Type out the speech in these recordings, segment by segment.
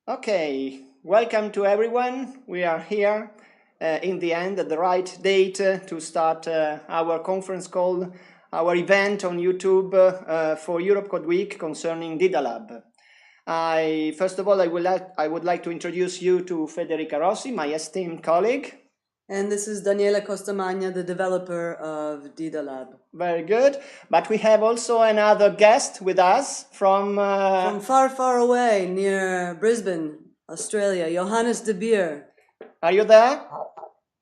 Okay, welcome to everyone. We are here in the end at the right date to start our conference call, our event on YouTube for EuropeCodeWeek concerning DidaLab. First of all, I would like to introduce you to Federica Rossi, my esteemed colleague. And this is Daniela Costamagna, the developer of DidaLab. Very good. But we have also another guest with us from far, far away, near Brisbane, Australia, Johannes de Beer. Are you there?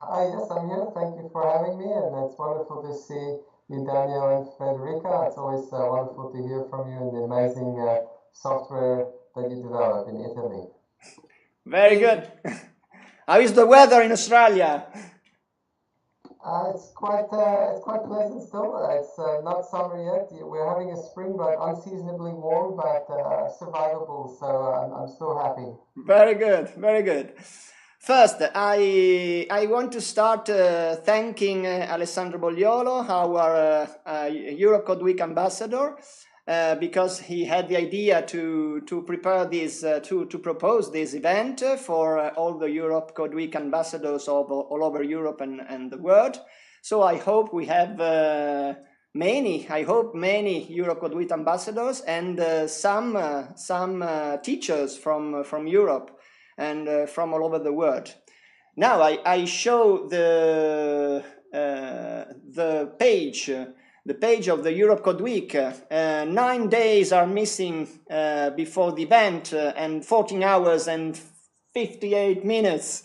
Hi, yes, I'm here. Thank you for having me, and it's wonderful to see you, Daniel and Federica. It's always wonderful to hear from you and the amazing software that you develop in Italy. Very good. How is the weather in Australia? It's quite pleasant still. It's not summer yet. We're having a spring, but unseasonably warm, but survivable. So I'm still happy. Very good, very good. First, I want to start thanking Alessandro Bowyer, our EuropeCodeWeek ambassador, because he had the idea to prepare this, to propose this event for all the EuropeCodeWeek ambassadors all over Europe and the world. So I hope we have many EuropeCodeWeek ambassadors and some teachers from Europe and from all over the world. Now I show the page. The page of the EuropeCodeWeek. 9 days are missing before the event and 14 hours and 58 minutes.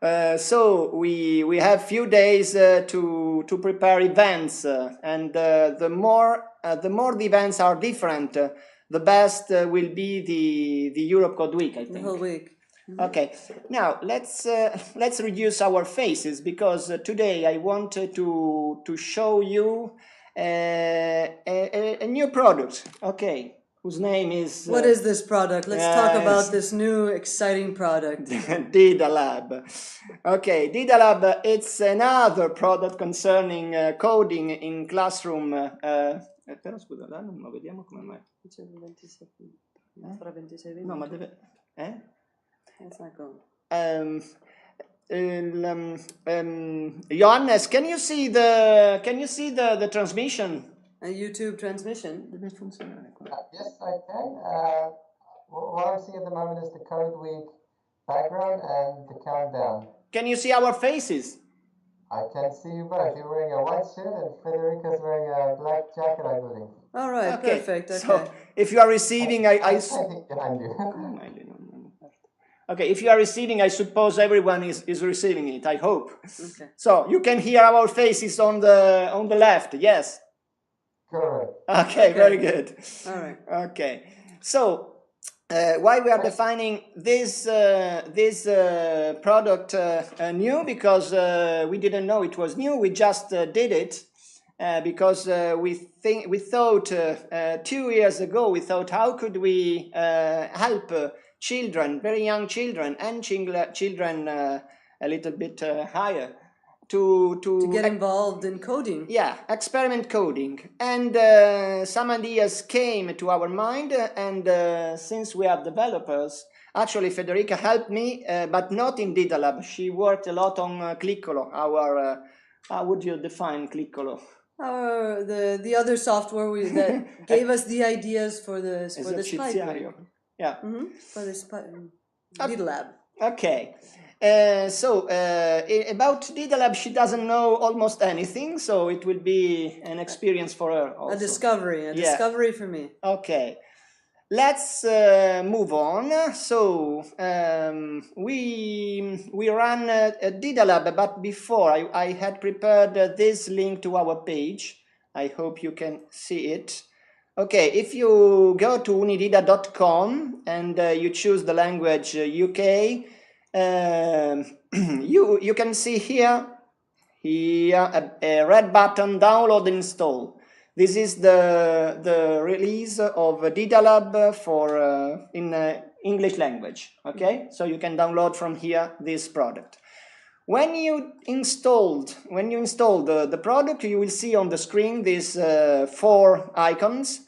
So we have few days to prepare events, and the more the events are different, the best will be the EuropeCodeWeek, I think. The whole week. Okay, now let's reduce our faces, because today I wanted to show you a new product, okay, whose name is... What is this product? Let's talk about this new exciting product. DidaLab. Okay, DidaLab, it's another product concerning coding in classroom. Però scusa, ma vediamo come mai. No, ma deve... It's not going. Johannes, can you see the transmission? A YouTube transmission? Yes, I can. What I'm seeing at the moment is the CodeWeek background and the countdown. Can you see our faces? I can see you both. You're wearing a white shirt and Federica's wearing a black jacket, I believe. All right, okay. Perfect. Okay. So if you are receiving, I think behind you. Okay, if you are receiving, I suppose everyone is receiving it, I hope. Okay. So you can hear our faces on the left, yes? Correct. Okay, very good. All right. Okay. So why we are defining this product new? Because we didn't know it was new. We just did it because we thought 2 years ago, we thought, how could we help children, very young children, and children a little bit higher, to get involved in coding. Yeah, experiment coding. And some ideas came to our mind, and since we are developers, actually Federica helped me, but not in DidaLab. She worked a lot on Cliccolo, our, how would you define Cliccolo? The other software that gave us the ideas for this pipeline. Yeah. For this DidaLab. Okay. So about DidaLab, she doesn't know almost anything, so it will be an experience for her also. A discovery for me. Okay. Let's move on. So we ran a DidaLab, but before I had prepared this link to our page. I hope you can see it. Okay, if you go to UniDida.com and you choose the language UK, you can see here a red button, download and install. This is the release of DidaLab for in English language. Okay, so you can download from here this product. When you install the product, you will see on the screen these 4 icons.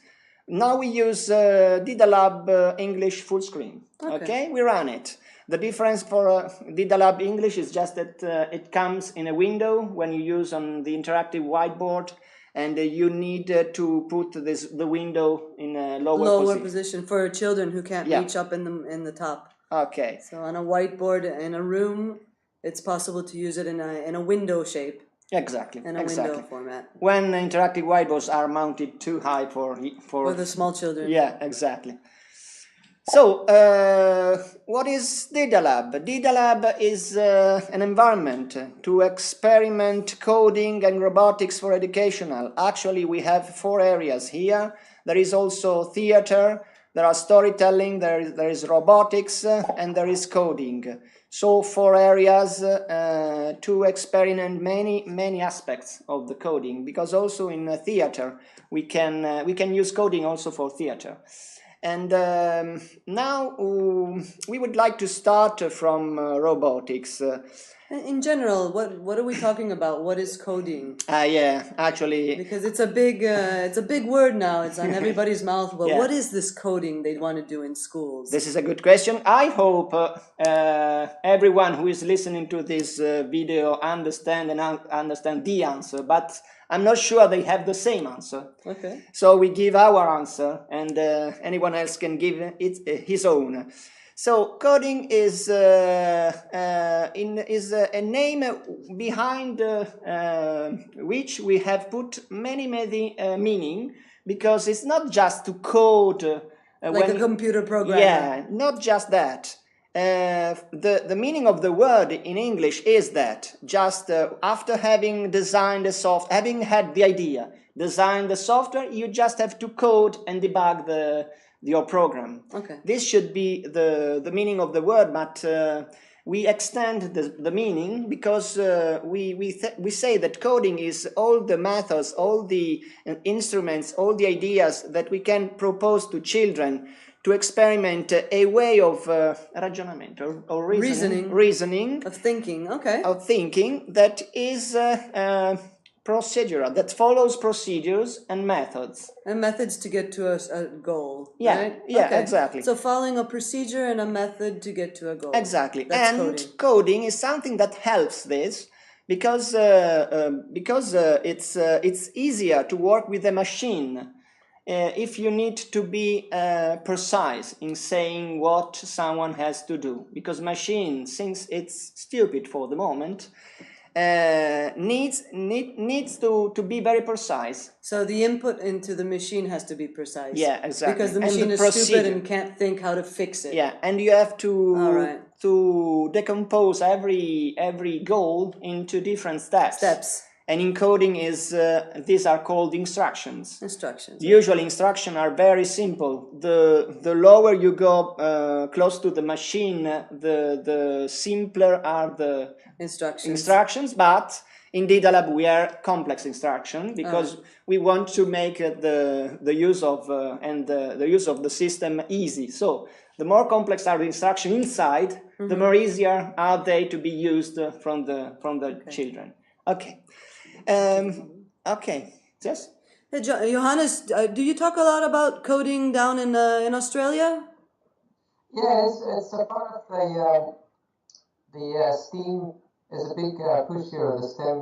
Now we use DidaLab English full screen. Okay, we run it. The difference for DidaLab English is just that it comes in a window when you use on the interactive whiteboard, and you need to put the window in a lower position for children who can't reach up in the top. Okay. So on a whiteboard in a room, it's possible to use it in a window shape. Exactly. In a window format. When interactive whiteboards are mounted too high for the small children. Yeah, exactly. So, what is DidaLab? DidaLab is an environment to experiment coding and robotics for educational. Actually, we have 4 areas here. There is also theater, there are storytelling, there is robotics, and there is coding. So 4 areas to experiment many aspects of the coding, because also in theater we can use coding also for theater. And now we would like to start from robotics. In general, what are we talking about? What is coding? Yeah, actually, because it's a big word now. It's on everybody's mouth. But what is this coding they want to do in schools? This is a good question. I hope everyone who is listening to this video understand the answer, but I'm not sure they have the same answer. Okay. So we give our answer, and anyone else can give his own. So coding is a name behind which we have put many meaning, because it's not just to code like a computer program. Yeah, not just that. The meaning of the word in English is that just after having designed having had the idea, design the software, you just have to code and debug your program. Okay. This should be the meaning of the word, but we extend the meaning, because we say that coding is all the methods, all the instruments, all the ideas that we can propose to children to experiment a way of ragionamento or reasoning of thinking. Okay. Of thinking that is procedural, that follows procedures and methods. And methods to get to a goal. Yeah, right? Yeah, okay. Exactly. So following a procedure and a method to get to a goal. Exactly. That's and coding is something that helps this, because it's easier to work with a machine if you need to be precise in saying what someone has to do, because machine, since it's stupid for the moment, needs to be very precise. So the input into the machine has to be precise. Yeah, exactly. Because the machine is stupid and can't think how to fix it. Yeah, and you have to decompose every goal into different steps. And in coding these are called instructions. Usually instructions are very simple. The lower you go close to the machine, the simpler are the instructions. But in DidaLab we are complex instruction, because we want to make the use of the use of the system easy. So the more complex are the instructions inside, the more easier are they to be used from the children. Okay. Okay. Yes. Hey, Johannes, do you talk a lot about coding down in Australia? Yeah, it's a part of the STEAM is a big push here. The STEM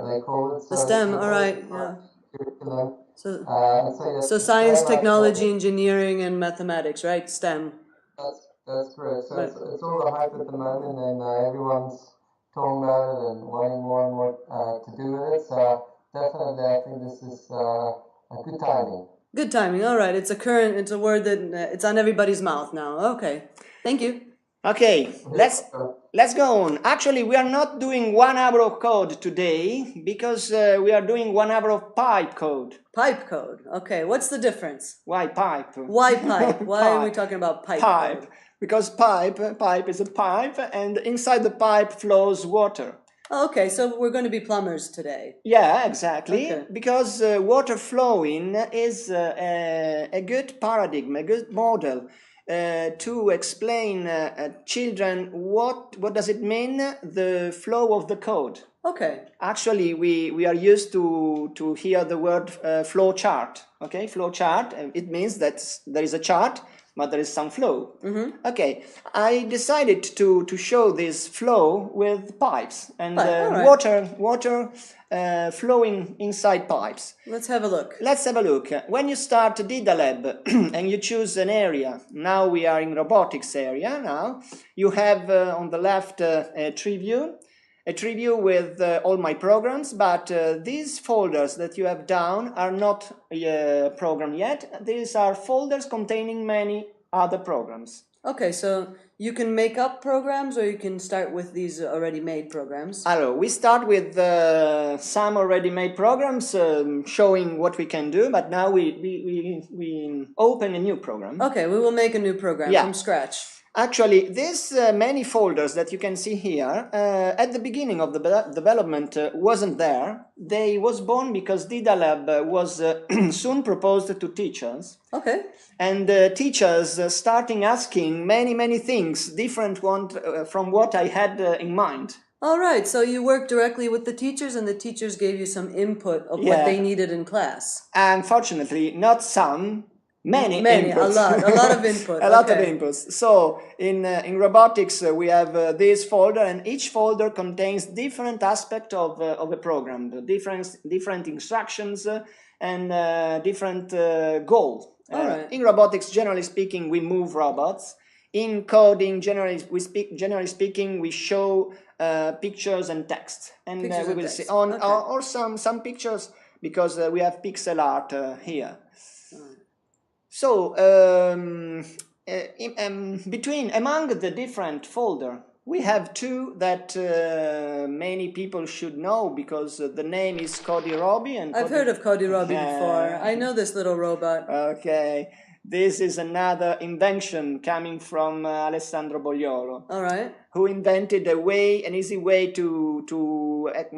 they call it. So the STEM, all right. Yeah. Curriculum. So science, technology, engineering, and mathematics, right? STEM. That's correct. So it's all the hype at the moment, and everyone's talking about it and wanting more and more to do with it. So definitely, I think this is a good timing. Good timing. All right. It's a word that it's on everybody's mouth now. Okay. Thank you. Okay. Let's go on. Actually, we are not doing 1 hour of code today, because we are doing 1 hour of pipe code. Pipe code. Okay. What's the difference? Why pipe? Why pipe? Why are we talking about pipe? Pipe. Because pipe is a pipe, and inside the pipe flows water. Okay, so we're going to be plumbers today. Yeah, exactly. Okay. Because water flowing is a good paradigm, a good model to explain children what does it mean, the flow of the code. Okay. Actually, we are used to hear the word flow chart. Okay, flow chart. It means that there is a chart, but there is some flow. Okay, I decided to show this flow with pipes and water flowing inside pipes. Let's have a look. Let's have a look. When you start DidaLab and you choose an area, now we are in robotics area. Now you have on the left a tree view with all my programs, but these folders that you have down are not programmed yet. These are folders containing many other programs. Okay, so you can make up programs, or you can start with these already made programs. Hello, we start with some already made programs showing what we can do, but now we open a new program. Okay, we will make a new program from scratch. Actually, these many folders that you can see here, at the beginning of the development wasn't there. They was born because DidaLab was soon proposed to teachers. Okay. And teachers starting asking many things different from what I had in mind. All right, so you worked directly with the teachers, and the teachers gave you some input of what they needed in class. Unfortunately, not some. Many inputs. a lot of input. A lot of inputs. So in robotics we have this folder, and each folder contains different aspects of a program, different instructions and different goals. In robotics, generally speaking, we move robots. In coding, generally speaking, we show pictures and text, and we will see or some pictures because we have pixel art here. So among the different folder, we have two that many people should know because the name is CodiRobi. And I've heard of CodiRobi before. I know this little robot. Okay. This is another invention coming from Alessandro Bowyer. All right. Who invented an easy way to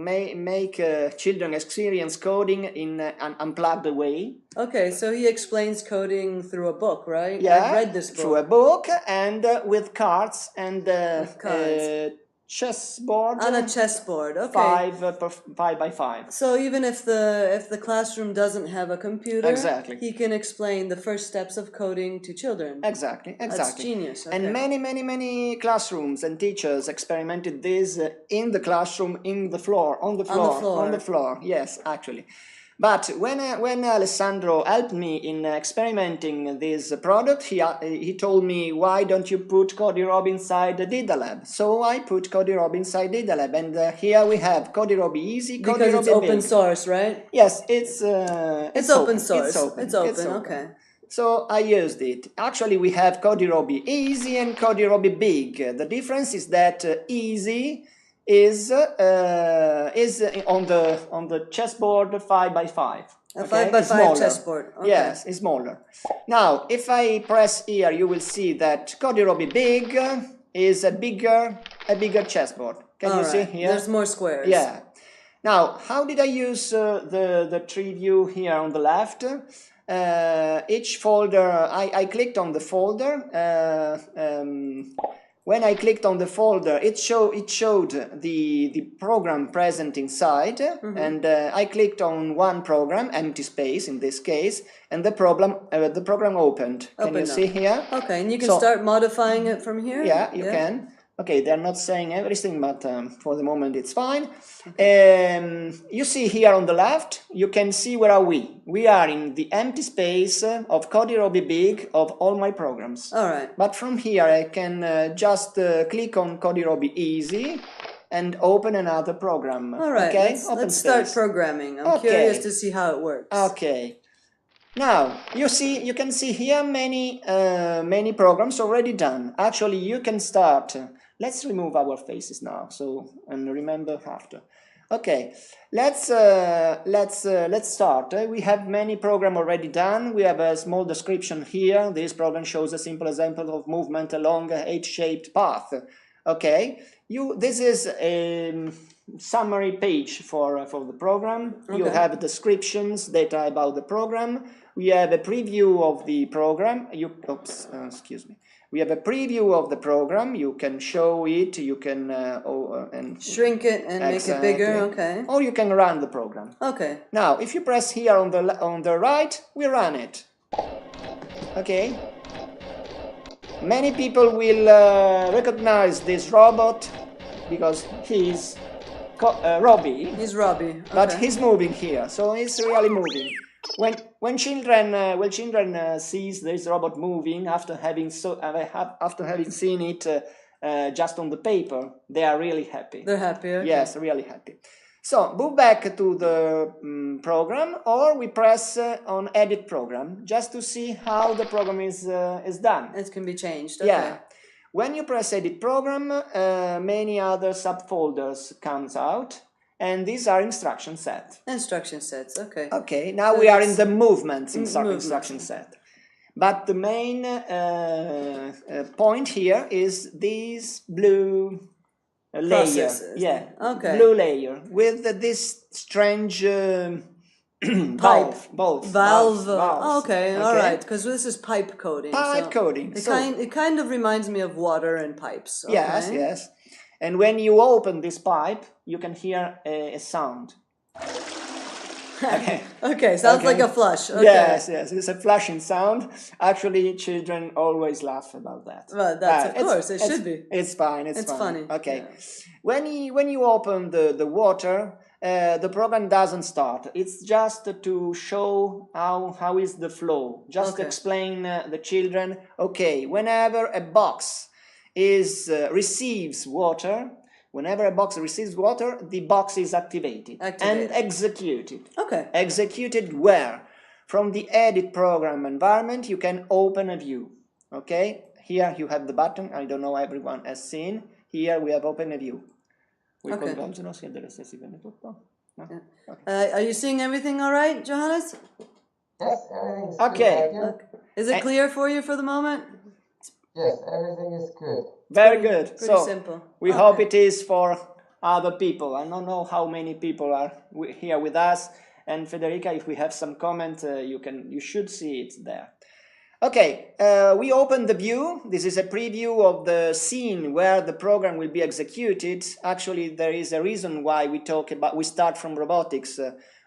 make children experience coding in an unplugged way. Okay, so he explains coding through a book, right? Yeah, I've read this book. Through a book and with cards and chessboard. On a chessboard, okay. 5 by 5. So even if the classroom doesn't have a computer, exactly, he can explain the first steps of coding to children. Exactly. That's genius. Okay. And many classrums and teachers experimented this in the classroom, on the floor. Yes, actually. But when Alessandro helped me in experimenting this product, he told me, why don't you put CodiRobi inside the DidaLab? So I put CodiRobi inside DidaLab, and here we have CodiRobi Easy, CodiRobi Because it's open source, right? Yes, it's open source. It's open. Okay. So I used it. Actually, we have CodiRobi Easy and CodiRobi Big. The difference is that Easy is on the chessboard 5 by 5. A 5 by 5 chessboard. Okay. Yes, it's smaller. Now, if I press here, you will see that CodiRobi Big is a bigger chessboard. Can you see here? There's more squares. Yeah. Now, how did I use the tree view here on the left? Each folder, I clicked on the folder. When I clicked on the folder, it showed the program present inside, and I clicked on one program, empty space in this case, and the program opened. Can you see here? Okay, and you can start modifying it from here? Yeah, you can. Okay, they're not saying everything, but for the moment it's fine. You see here on the left, you can see where are we. We are in the empty space of CodiRobi Big of all my programs. All right. But from here I can just click on CodiRobi Easy and open another program. All right, okay? let's start programming. I'm curious to see how it works. Okay. Now, you can see here many programs already done. Actually, you can start. Let's remove our faces now, and remember after. Okay, let's start. We have many programs already done. We have a small description here. This program shows a simple example of movement along a H-shaped path. Okay, this is summary page for the program. Okay. You have descriptions, data about the program. We have a preview of the program. Excuse me. We have a preview of the program. You can show it. You can and shrink it and make it bigger. Okay. Or you can run the program. Okay. Now, if you press here on the right, we run it. Okay. Many people will recognize this robot because he's Robbie. He's Robbie. Okay. But he's moving here, so he's really moving. When children sees this robot moving after having seen it just on the paper, they are really happy. They're happy. Okay. Yes, really happy. So move back to the program, or we press on Edit Program just to see how the program is done. It can be changed. Okay. Yeah. When you press Edit Program, many other subfolders comes out. And these are instruction set. Instruction sets, okay. Okay, now So we are in the movements movement. instruction set. But the main point here is this blue layer. Processes. Yeah, okay. blue layer with this strange valve. Oh, okay, all right, because this is pipe coding. Pipe coding. It kind of reminds me of water and pipes. Okay? Yes, yes. And when you open this pipe, you can hear a sound. Okay. Okay, sounds like a flush. Okay. Yes, yes, it's a flushing sound. Actually, children always laugh about that. Well, that's of course, it should be. It's fine, it's fine. funny. Okay. Yeah. When you open the water, the program doesn't start. It's just to show how is the flow. Just explain the children, okay, whenever a box receives water, the box is activated and executed. Okay. Executed where? From the Edit Program environment, you can open a view. Okay? Here you have the button. I don't know everyone has seen. Here we have open a view. Okay. No? Okay. Are you seeing everything all right, Johannes? Yes, everything's okay. good. Okay. Is it clear for you for the moment? Yes, everything is good. Very good. Pretty simple. We hope it is for other people. I don't know how many people are here with us. And Federica, if we have some comment, you should see it there. Okay, we open the view. This is a preview of the scene where the program will be executed. Actually, there is a reason why we start from robotics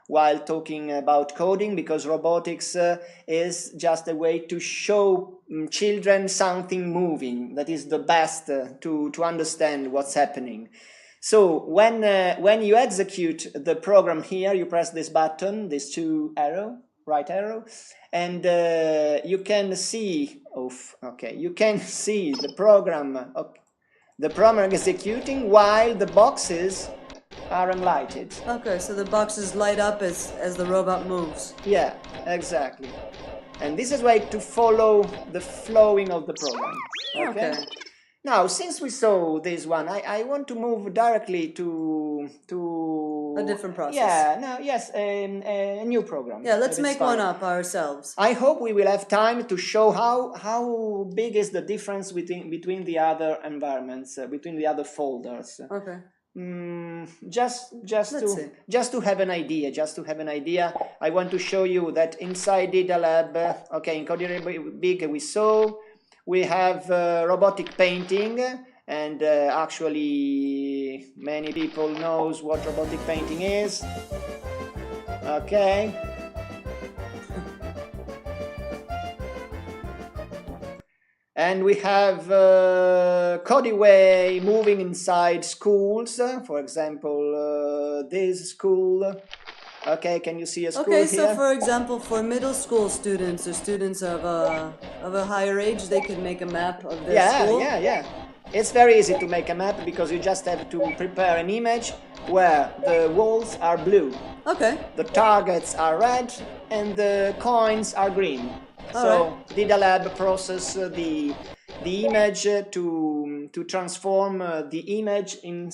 while talking about coding, because robotics is just a way to show children something moving. That is the best to understand what's happening. So when you execute the program here, you press this button, this right arrow, and you can see the program executing while the boxes are unlighted. Okay, so the boxes light up as the robot moves. Yeah, exactly. And this is way to follow the flowing of the program. Okay. Now, since we saw this one, I want to move directly to a different process. Yeah, no, yes, a new program. Yeah, let's make one up ourselves. I hope we will have time to show how big is the difference between the other environments, between the other folders. Okay. Just to have an idea, I want to show you that inside DidaLab, in EuropeCodeWeek we have robotic painting, and actually many people knows what robotic painting is. Okay. And we have Codeway moving inside schools. For example, this school. Okay, can you see a school here? Okay, so for example, for middle school students or students of a higher age, they can make a map of their school. Yeah. It's very easy to make a map because you just have to prepare an image where the walls are blue. Okay. The targets are red and the coins are green. So DidaLab process the image to transform the image in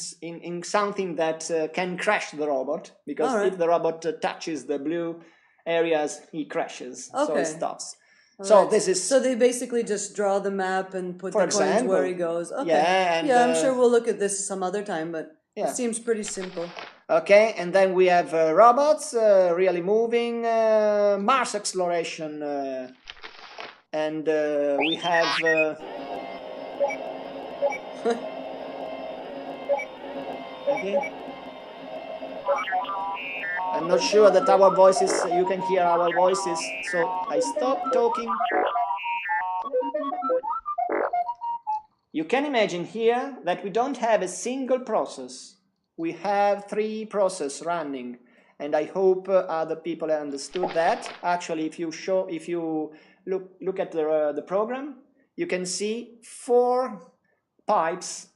something that can crash the robot, because if the robot touches the blue areas, he crashes, so it stops. So this is. So they basically just draw the map and put the coins where he goes. Okay. Yeah, I'm sure we'll look at this some other time, but Yeah. It seems pretty simple. Okay, and then we have robots really moving, Mars exploration, and we have. Okay. I'm not sure that our voices, you can hear our voices, so I stop talking. You can imagine here that we don't have a single process. We have 3 processes running, and I hope other people have understood that. Actually, if you look at the program, you can see 4 pipes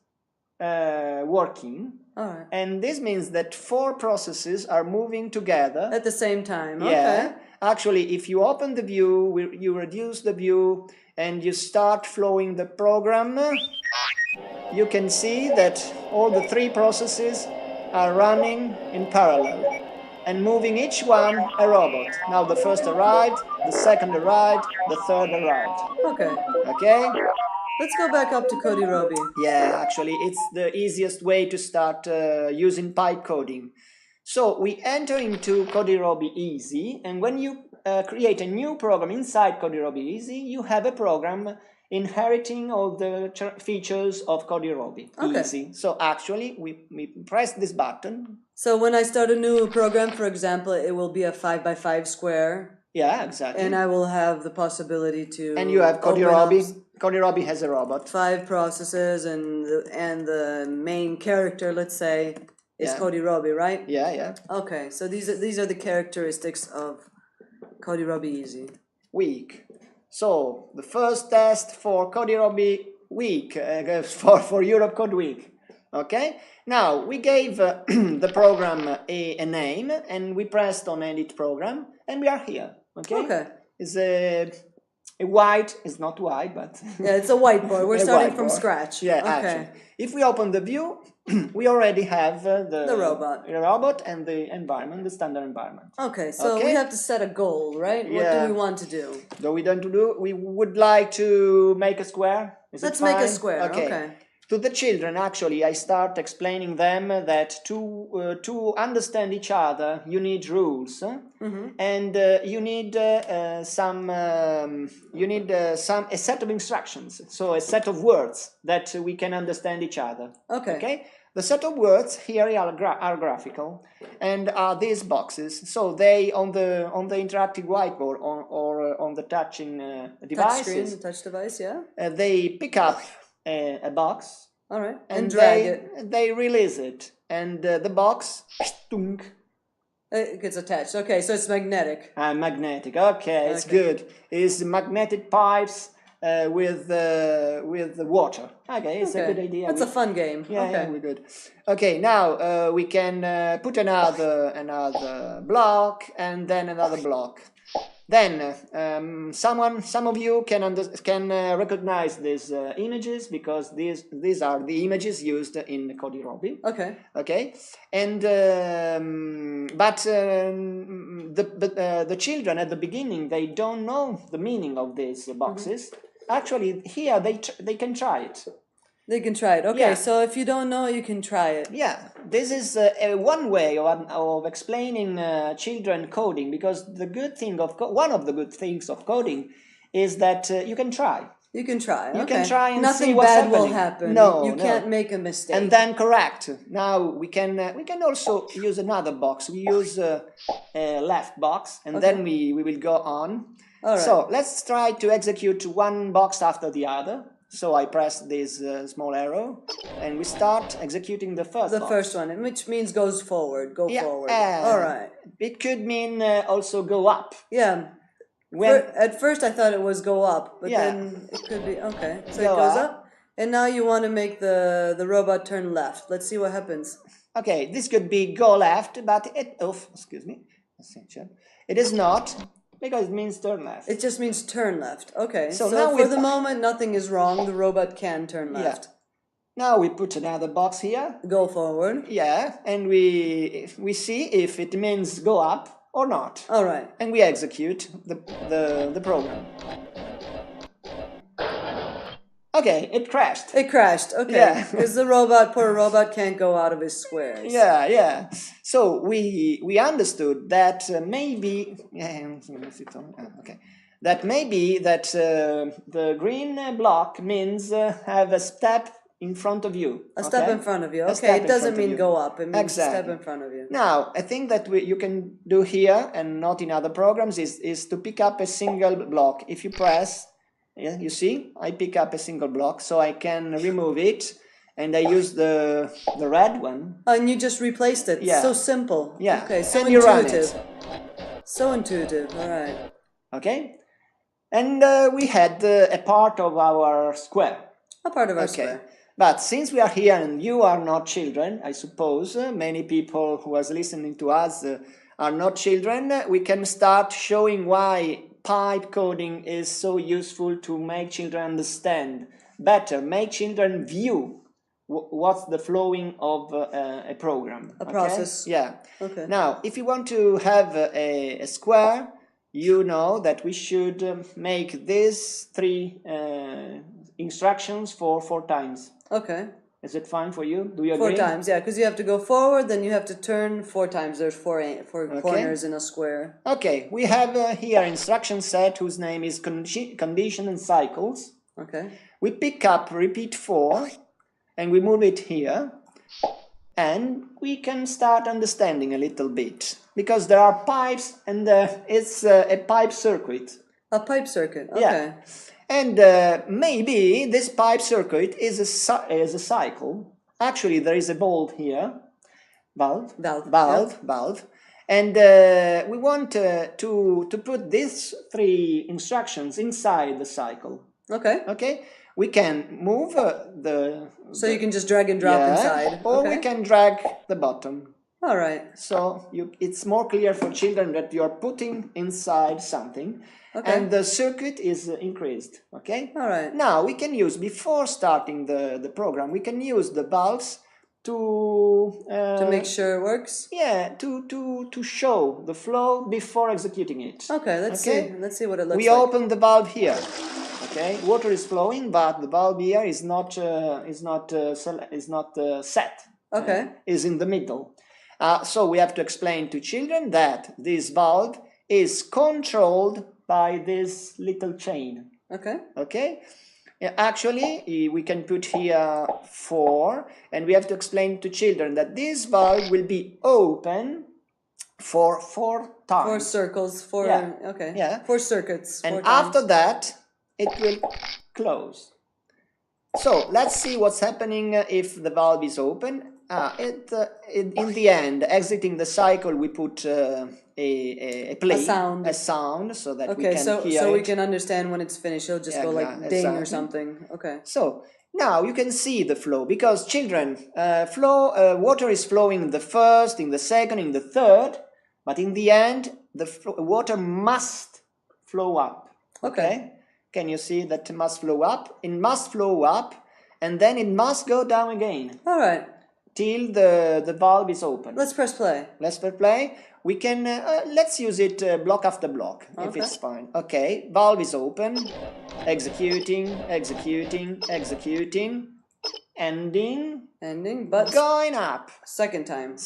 working. Alright. And this means that 4 processes are moving together at the same time. Yeah. Okay. Actually, if you open the view, you reduce the view, and you start flowing the program, you can see that all the 3 processes are running in parallel and moving each one a robot. Now the first arrived, the second arrived, the third arrived. Okay. Okay? Let's go back up to CodeRobi. Yeah, actually, it's the easiest way to start using pipe coding. So we enter into CodeRobi Easy, and when you create a new program inside CodeRobi Easy, you have a program inheriting all the features of CodeRobi Easy. So actually, we press this button. So when I start a new program, for example, it will be a 5x5 square. Yeah, exactly. And I will have the possibility to. And you have CodeRobi. CodeRobi has a robot. 5 processes, and the main character, let's say, is CodeRobi, right? Yeah, yeah. Okay, so these are the characteristics of CodeRobi Easy. Week. So the first test for CodeRobi Week, for EuropeCodeWeek. Okay. Now we gave the program a name, and we pressed on Edit Program, and we are here. Okay. Okay. It's a white. It's not white, but yeah, it's a whiteboard. We're starting from scratch. Yeah. Okay. Actually, if we open the view, we already have the robot and the environment, the standard environment. Okay, so we have to set a goal, right? Yeah. What do we want to do? We would like to make a square. Let's make a square. Okay. To the children, actually, I start explaining them that to understand each other, you need rules, and you need a set of instructions, so a set of words that we can understand each other. Okay. The set of words here are graphical, and are these boxes. So they on the interactive whiteboard or on the touching devices, touch device, yeah. They pick up a box. All right. And drag it. They release it, and the box it gets attached. Okay, so it's magnetic. Magnetic. Okay, it's good. It's magnetic pipes with water. Okay, it's a good idea. That's a fun game. Yeah, yeah, we're good. Okay, now we can put another block and then another block. Then some of you can recognize these images, because these are the images used in CodeRobi. Okay. Okay, and but the children at the beginning, they don't know the meaning of these boxes. Actually, here they can try it. They can try it. Okay, yeah. So if you don't know, you can try it. Yeah, this is one way of explaining children coding, because one of the good things of coding is that you can try. You can try. You can try and nothing see what's bad happening. will happen. No, you can't make a mistake. And then correct. Now we can also use another box. We use a left box, and then we will go on. All right. So let's try to execute one box after the other. So I press this small arrow, and we start executing the first box. The first one, which means goes forward, forward. All right. It could mean also go up. Yeah. At first I thought it was go up, but then it could be, okay. So it goes up, and now you want to make the robot turn left. Let's see what happens. Okay, this could be go left, but excuse me. It is not. Because it means turn left. It just means turn left. Okay. So now for the moment, nothing is wrong. The robot can turn left. Yeah. Now we put another box here. Go forward. Yeah. And we see if it means go up or not. All right. And we execute the program. Okay, it crashed. It crashed. Okay, because the poor robot, can't go out of his squares. Yeah. So we understood that maybe. Okay. That maybe the green block means have a step in front of you. A step in front of you. Okay, it doesn't mean go up. It means step in front of you. Now, I think that you can do here and not in other programs is to pick up a single block. If you press, you see, I pick up a single block, so I can remove it, and I use the red one. Oh, and you just replaced it. Yeah. So simple. Yeah. Okay, so and intuitive. So intuitive. All right. Okay. And we had a part of our square. A part of our square. But since we are here and you are not children, I suppose, many people who are listening to us are not children, we can start showing why pipe coding is so useful to make children understand better, make children view what's the flowing of a program. A process. Yeah. Okay. Now, if you want to have a square, you know that we should make these 3 instructions for 4 times. Okay. Is it fine for you? Do you agree? 4 times, yeah, because you have to go forward, then you have to turn 4 times. There's four corners in a square. Okay, we have here instruction set whose name is condition and cycles. Okay. We pick up repeat 4 and we move it here, and we can start understanding a little bit because there are pipes and it's a pipe circuit. A pipe circuit, okay. Yeah. And maybe this pipe circuit is a cycle. Actually, there is a bulb here. Bulb. And we want to put these 3 instructions inside the cycle. Okay. Okay. We can move So you can just drag and drop inside. Or we can drag the bottom. All right. So it's more clear for children that you are putting inside something. Okay. And the circuit is increased, okay? All right. Now, we can use, before starting the program, we can use the bulbs to make sure it works? Yeah, to show the flow before executing it. Okay, let's see. Let's see what it looks like. We open the bulb here, okay? Water is flowing, but the bulb here is not set. Okay. Is in the middle. So we have to explain to children that this bulb is controlled by this little chain. Okay. Okay. Actually, we can put here 4, and we have to explain to children that this bulb will be open for 4 times. 4 circles, okay. Yeah. 4 circuits. And after that, it will close. So let's see what's happening if the valve is open. In the end, exiting the cycle, we put a play, a sound, so that we can hear it. So we can understand when it's finished. It'll just go like ding or something. Okay. So now you can see the flow, because children, water is flowing in the first, in the second, in the third, but in the end, the water must flow up. Okay. Can you see that it must flow up? It must flow up, and then it must go down again. All right. Till the valve is open. Let's press play. Let's press play. We can, let's use it block after block, if it's fine. Okay, valve is open, executing, ending, but going up. Second time,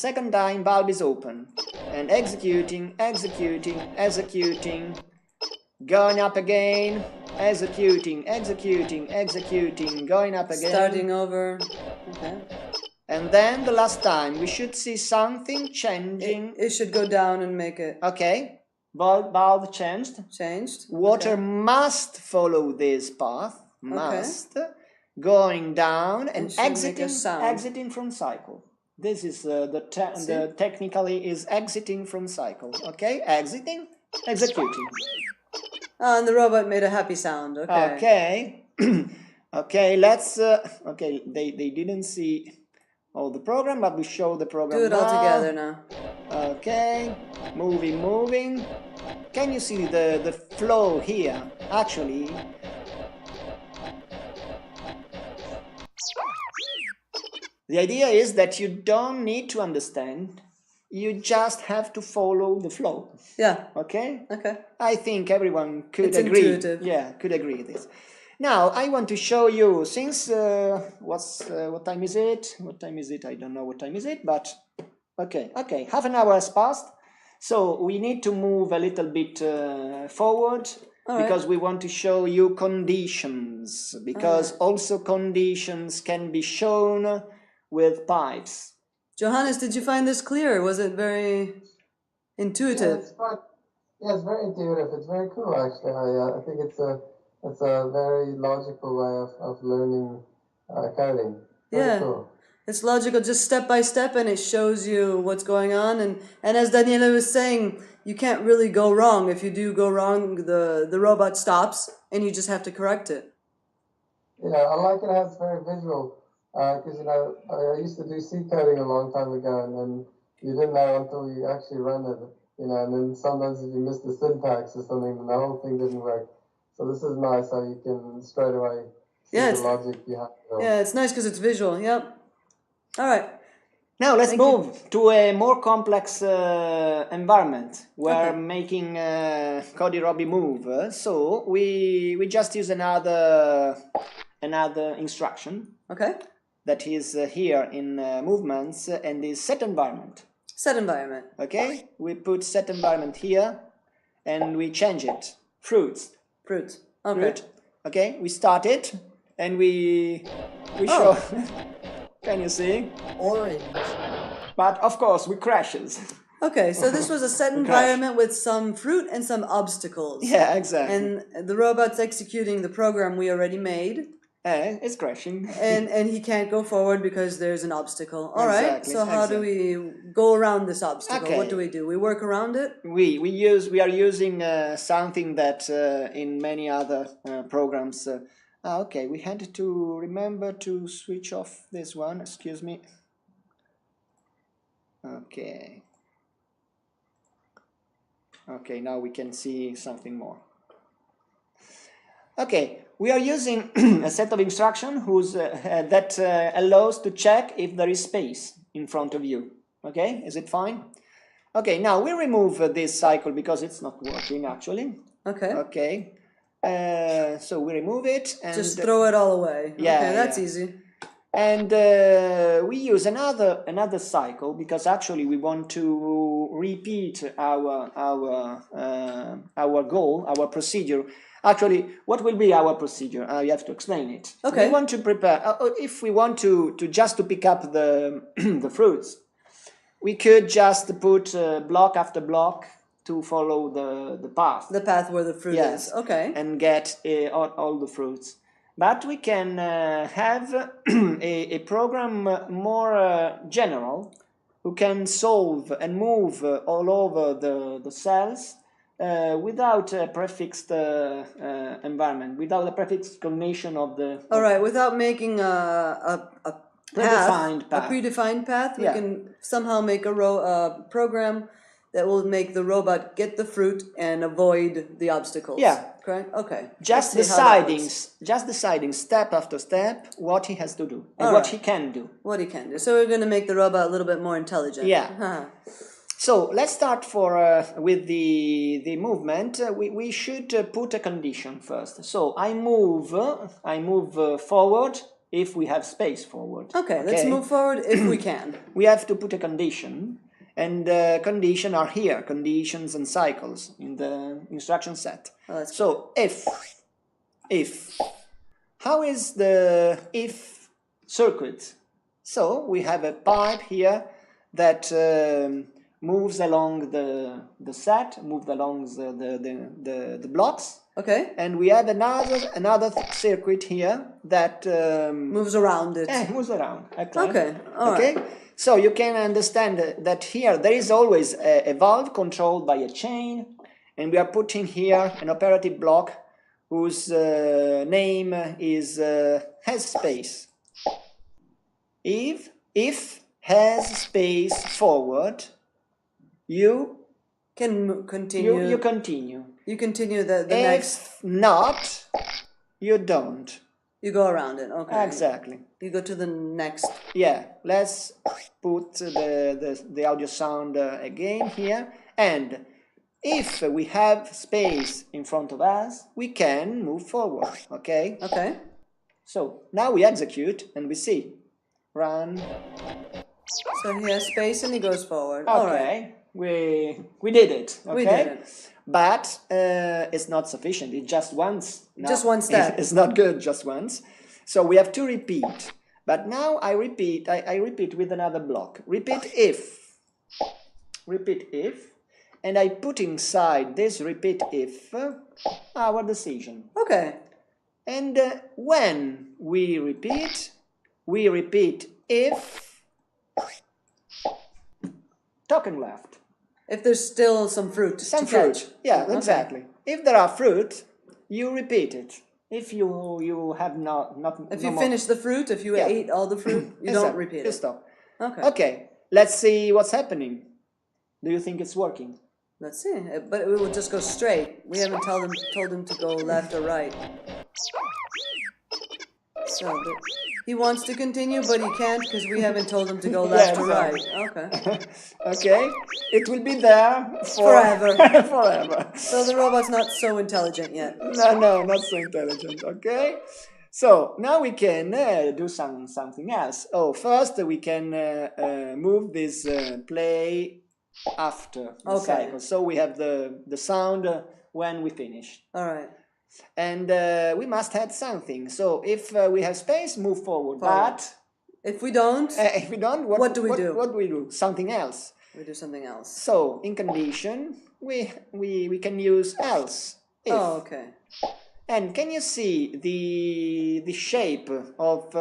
valve is open, and executing, going up again, executing, going up again. Starting over, okay. And then the last time, we should see something changing. It should go down and make it. Okay. Valve changed. Water must follow this path. Must. Going down and exiting from cycle. This is the technically is exiting from cycle. Okay. Exiting, executing. Oh, and the robot made a happy sound. Okay. Okay. Okay. Let's. Okay. They didn't see all the program, but we show the program now. Do it all together now. Okay, moving. Can you see the flow here? Actually, the idea is that you don't need to understand. You just have to follow the flow. Yeah. Okay? Okay. I think everyone could agree. Intuitive. Yeah, could agree with this. Now I want to show you, since what time is it? What time is it? I don't know what time is it, but okay, half an hour has passed. So we need to move a little bit forward because we want to show you conditions, because also conditions can be shown with pipes. Johannes, did you find this clear? Was it very intuitive? Yeah, it's very intuitive. It's very cool, actually. I think it's a very logical way of learning coding. Very cool. It's logical, just step by step, and it shows you what's going on. And as Daniela was saying, you can't really go wrong. If you do go wrong, the robot stops, and you just have to correct it. Yeah, I like it how it's very visual. Because, I used to do C coding a long time ago, and then you didn't know until you actually run it. And then sometimes if you miss the syntax or something, then the whole thing didn't work. So this is nice how you can straight away see the logic you have. Yeah, it's nice because it's visual. Yep. All right. Now let's move to a more complex environment where making CodeWeek move. So we just use another instruction. Okay. That is here in movements and is set environment. Set environment. Okay, we put set environment here and we change it. Fruits. Okay. Fruit. Okay, we start it and we show. Can you see? Orange. But of course we crashes. Okay, so this was a set environment with some fruit and some obstacles. Yeah, exactly. And the robot's executing the program we already made. It's crashing. And he can't go forward because there's an obstacle. All right. So how do we go around this obstacle? Okay. What do? We work around it? We are using something that in many other programs. Okay, we had to remember to switch off this one. Excuse me. Okay. Okay, now we can see something more. Okay, we are using a set of instructions that allows to check if there is space in front of you. Okay, is it fine? Okay, now we remove this cycle because it's not working actually. Okay. Okay, so we remove it and just throw it all away. Yeah, okay, that's easy. And we use another cycle because actually we want to repeat our goal, our procedure. Actually, what will be our procedure? You have to explain it. Okay. We want to prepare. If we want to just to pick up the the fruits, we could just put block after block to follow the path. The path where the fruit is. Okay. And get all the fruits. But we can have a program more general who can solve and move all over the cells without a prefixed environment, without a prefixed combination of the... All right, without making a predefined path, we can somehow make a program that will make the robot get the fruit and avoid the obstacles. Yeah. Correct? Okay. Just deciding step after step what he has to do and what he can do. What he can do. So we're going to make the robot a little bit more intelligent. Yeah. So let's start with the movement. We should put a condition first. So I move forward if we have space forward. Okay, let's move forward if we can. We have to put a condition. And conditions are here, conditions and cycles in the instruction set. So if, how is the if circuit? So we have a pipe here that moves along the set, moves along the blocks. Okay. And we have another circuit here that moves around it. Moves around. Okay. All right. So you can understand that here there is always a valve controlled by a chain, and we are putting here an operative block whose name is has space. If has space forward, you can continue. You continue. You continue the next. If not, you don't. You go around it, okay. Exactly. You go to the next. Yeah, let's put the audio sound again here. And If we have space in front of us, we can move forward, okay? Okay. So now we execute and we see. Run. So he has space and he goes forward. Okay, all right. We did it, okay? We did it. But it's not sufficient, it's just once. No, just one step. It's not good, just once. So we have to repeat. But now I repeat with another block. Repeat if. Repeat if. And I put inside this repeat if our decision. Okay. And when we repeat if token left. If there's still some fruit Some to fruit, catch. yeah, Okay. exactly. If there are fruit, you repeat it. If you have not If no you more. finish the fruit, if you ate all the fruit, you don't repeat You it. stop. Okay. Okay, let's see what's happening. Do you think it's working? Let's see. But it will just go straight. We haven't told him to go left or right. So he wants to continue, but he can't because we haven't told him to go left or right. Okay. Okay, it will be there Forever. forever. So the robot's not so intelligent yet. No, not so intelligent. Okay, so now we can do something else. Oh, first we can move this play after the cycle, so we have the sound when we finish. All right. And we must add something. So if we have space, move forward. But if we don't, what do we do? What do we do? Something else. We do something else. So in condition, we can use else. If. Oh, okay. And can you see the shape of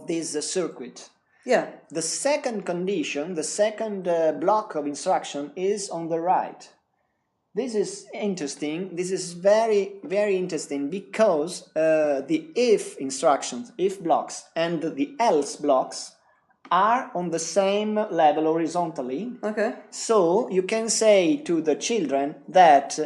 this circuit? Yeah. The second condition, the second block of instruction is on the right. This is interesting. This is very, very interesting because the if instructions, if blocks, and the else blocks are on the same level horizontally. Okay. So you can say to the children that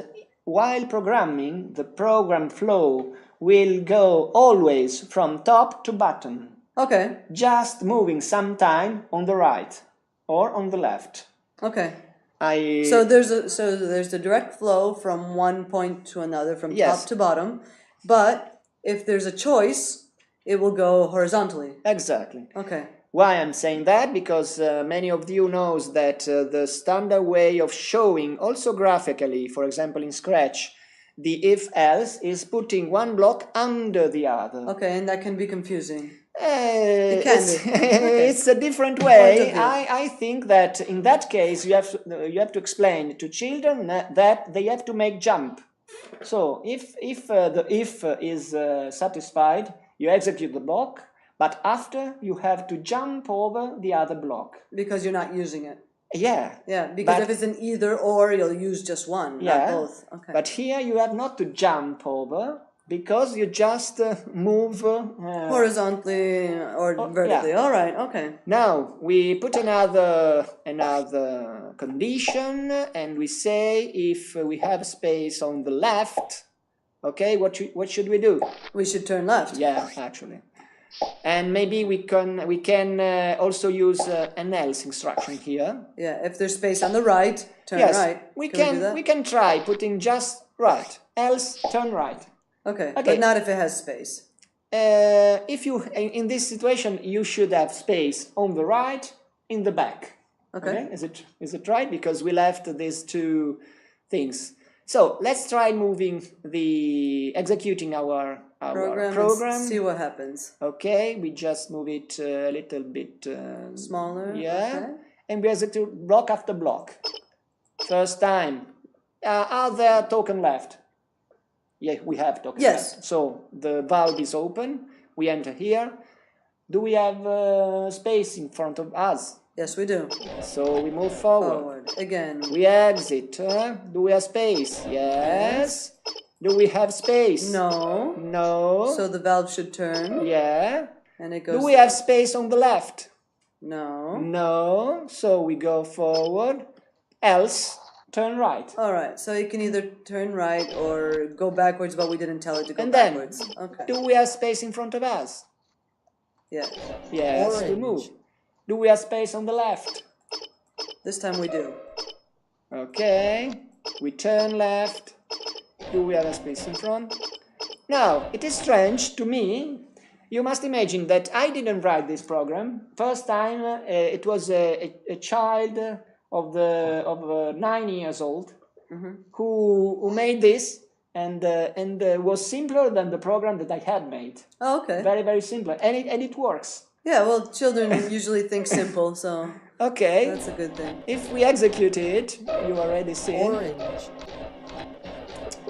while programming, the program flow will go always from top to bottom. Okay. Just moving sometime on the right or on the left. Okay. So there's the direct flow from one point to another, from top to bottom, but if there's a choice, it will go horizontally. Exactly. Okay. Why I'm saying that? Because many of you knows that the standard way of showing, also graphically, for example in Scratch, the if-else is putting one block under the other. Okay, and that can be confusing. It can be. Okay. It's a different way. I think that in that case you have to explain to children that they have to make jump. So if the if is satisfied, you execute the block, but after you have to jump over the other block because you're not using it. Yeah. Yeah, because if it's an either or, you'll use just one, not both. Okay. But here you have not to jump over, because you just move horizontally or vertically. Yeah. All right. Okay. Now we put another condition, and we say if we have space on the left, okay, what should we do? We should turn left. Yeah, actually. And maybe we can also use an else instruction here. Yeah, if there's space on the right, turn right. We can try putting just right. Else turn right. Okay, but not if it has space. If you in this situation, you should have space on the right, in the back. Okay. Is it right? Because we left these two things. So let's try executing our program. See what happens. Okay, we just move it a little bit smaller. Yeah, okay. And we execute block after block. First time, are there token left? Yeah, we have token left. So the valve is open. We enter here. Do we have space in front of us? Yes, we do. So we move forward. Again. We exit. Do we have space? Yes. Do we have space? No. No. So the valve should turn. Yeah. And it goes. Do we have space on the left? No. No. So we go forward. Else, turn right. All right. So you can either turn right or go backwards, but we didn't tell it to go and backwards. Then, okay. Do we have space in front of us? Yeah. Yes, we move. Do we have space on the left? This time we do. Okay, we turn left. Do we have a space in front? Now, it is strange to me. You must imagine that I didn't write this program. First time, it was a child of 9 years old who made this, and was simpler than the program that I had made. Oh, okay. Very, very simple, and it works. Yeah, well, children usually think simple, so okay, that's a good thing. If we execute it, you already see. Orange.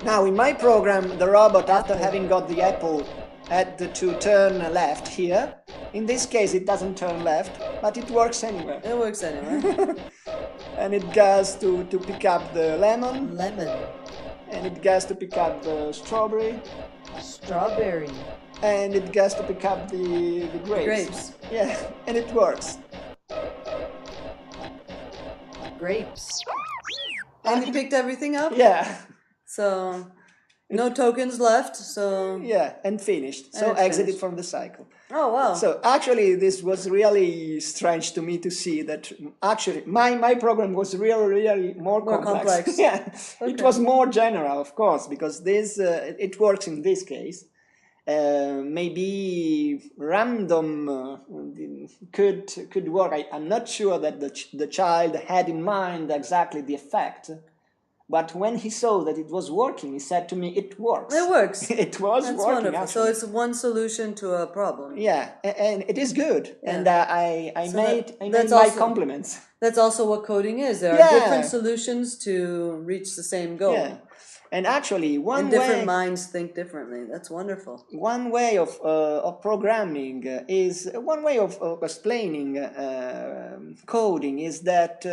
Now, in my program, the robot, after having got the apple, had to turn left here. In this case, it doesn't turn left, but it works anyway. It works anyway. And it goes to pick up the lemon. Lemon. And it goes to pick up the strawberry. Strawberry. And it goes to pick up the grapes. Grapes. Yeah, and it works. Grapes. And you picked everything up? Yeah. So, no tokens left, so... Yeah, and finished. So exited from the cycle. Oh, wow. So actually this was really strange to me to see that actually my program was really more complex. Yeah, okay. It was more general, of course, because this it works in this case. Maybe random could work. I'm not sure that the child had in mind exactly the effect. But when he saw that it was working, he said to me, "It works." It works. It was That's working. Wonderful. Actually. So it's one solution to a problem. Yeah, and it is good. Yeah. And I made my compliments. That's also what coding is. There are different solutions to reach the same goal. Yeah. And actually, different minds think differently. That's wonderful. One way of programming is one way of explaining coding is that.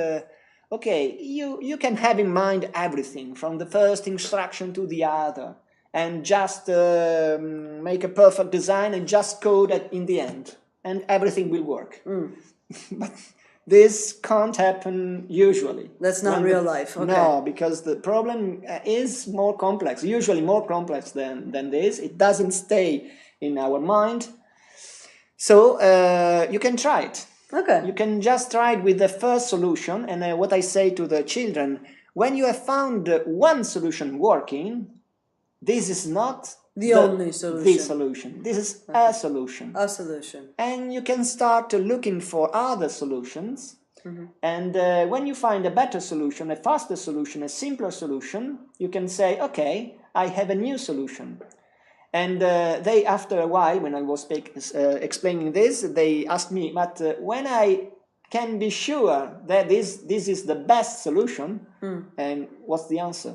Okay, you can have in mind everything from the first instruction to the other and just make a perfect design and just code it in the end and everything will work. But this can't happen usually. That's not real life. Okay. No, because the problem is more complex, usually more complex than this. It doesn't stay in our mind. So you can try it. Okay. You can just try it with the first solution, and what I say to the children, when you have found one solution working, this is not the only solution. The solution. This is a solution. A solution. And you can start looking for other solutions, and when you find a better solution, a faster solution, a simpler solution, you can say, okay, I have a new solution. And they, after a while, when I was explaining this, they asked me, but when I can be sure that this is the best solution, and what's the answer?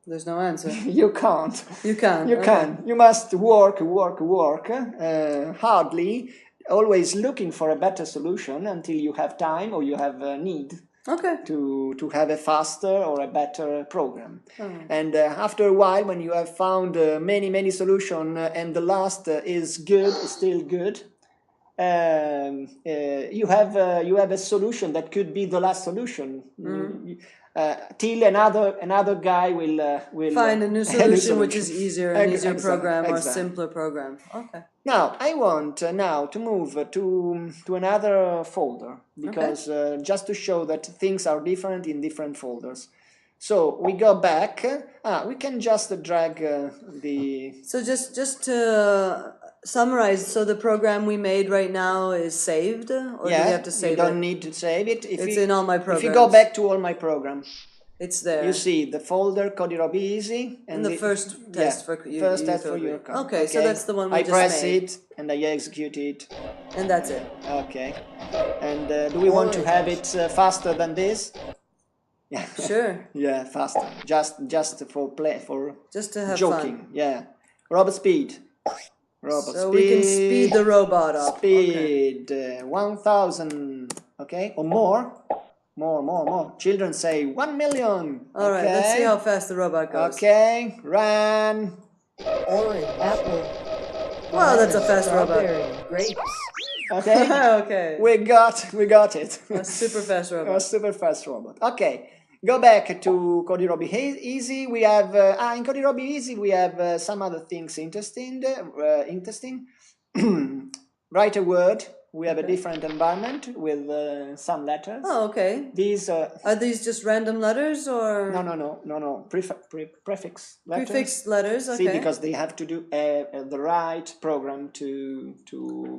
There's no answer. You can't. You can't. You can. You must work hardly, always looking for a better solution until you have time or you have a need. Okay. To have a faster or a better program. And after a while, when you have found many solutions and the last is good, still good, you have a solution that could be the last solution. Till another guy will find a new solution which is easier, an easier program or a simpler program. Okay. Now I want now to move to another folder because just to show that things are different in different folders. So we go back. We can just drag the. So just to summarize, so the program we made right now is saved, or do we have to save it? You don't need to save it. It's in all my programs. If you go back to all my programs, it's there. You see the folder CodeWeek Easy and the first test for you. First test for your code. Okay, so that's the one we just made. I press it and I execute it. And that's it. Okay. And do we want to have it faster than this? Yeah. Sure. Yeah, faster. Just for play, for just to have joking. Fun. Yeah. Robot speed. So we can speed the robot up. Speed 1000. Okay, or more. More. Children say 1 million. All right, let's see how fast the robot goes. Okay, run. Orange, apple. Wow, that's a fast robot. Grapes. Okay. Okay. We got it. A super fast robot. A super fast robot. Okay. Go back to CodeWeek Easy. We have in CodeWeek Easy we have some other things interesting. Write a word We have a different environment with some letters. Oh, okay. These are these just random letters or? No. Prefix letters. Prefix letters. Okay. See, because they have to do the right program to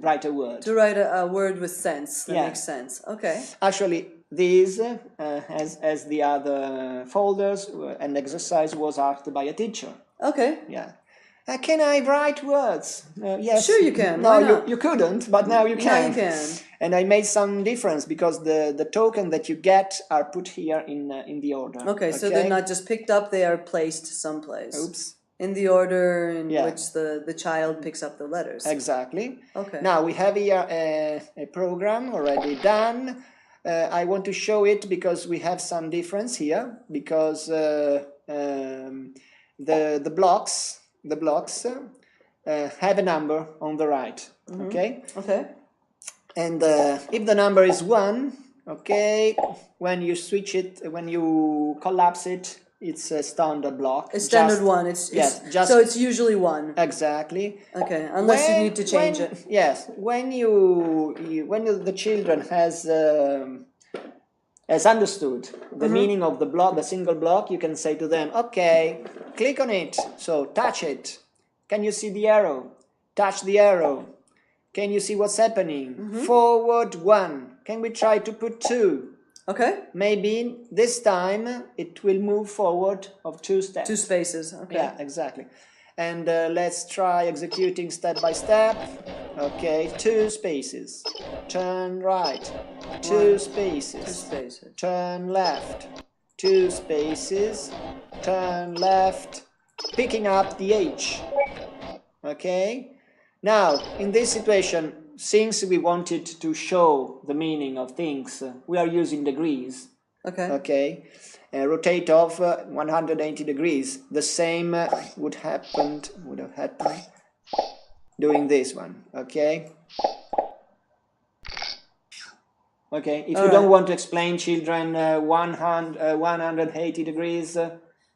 write a word. To write a word with sense. That makes sense. Okay. Actually, these, as the other folders and exercise, was asked by a teacher. Okay. Yeah. Can I write words? Yes. Sure you can. No, you couldn't, but now you can. Now you can. And I made some difference because the token that you get are put here in the order. Okay, so they're not just picked up; they are placed someplace. Oops. In the order in which the child picks up the letters. Exactly. Okay. Now we have here a program already done. I want to show it because we have some difference here because the blocks have a number on the right. Okay. Okay. And if the number is 1, okay, when you switch it, when you collapse it, it's a standard block. A standard one. So it's usually 1. Exactly. Okay, unless you need to change it. Yes, when the children has understood the meaning of the block, the single block, you can say to them, okay, click on it. So touch it. Can you see the arrow? Touch the arrow. Can you see what's happening? Forward 1. Can we try to put 2? Okay. Maybe this time it will move forward of 2 steps. 2 spaces. Okay. Yeah, exactly. And let's try executing step by step. Okay, 2 spaces. Turn right. 2 spaces. 2 spaces. Turn left. 2 spaces. Turn left. Picking up the H. Okay. Now, in this situation, since we wanted to show the meaning of things, we are using degrees. Okay. Okay. Rotate off 180 degrees. The same would have happened doing this one. Okay. Okay. If you don't want to explain children 180 degrees.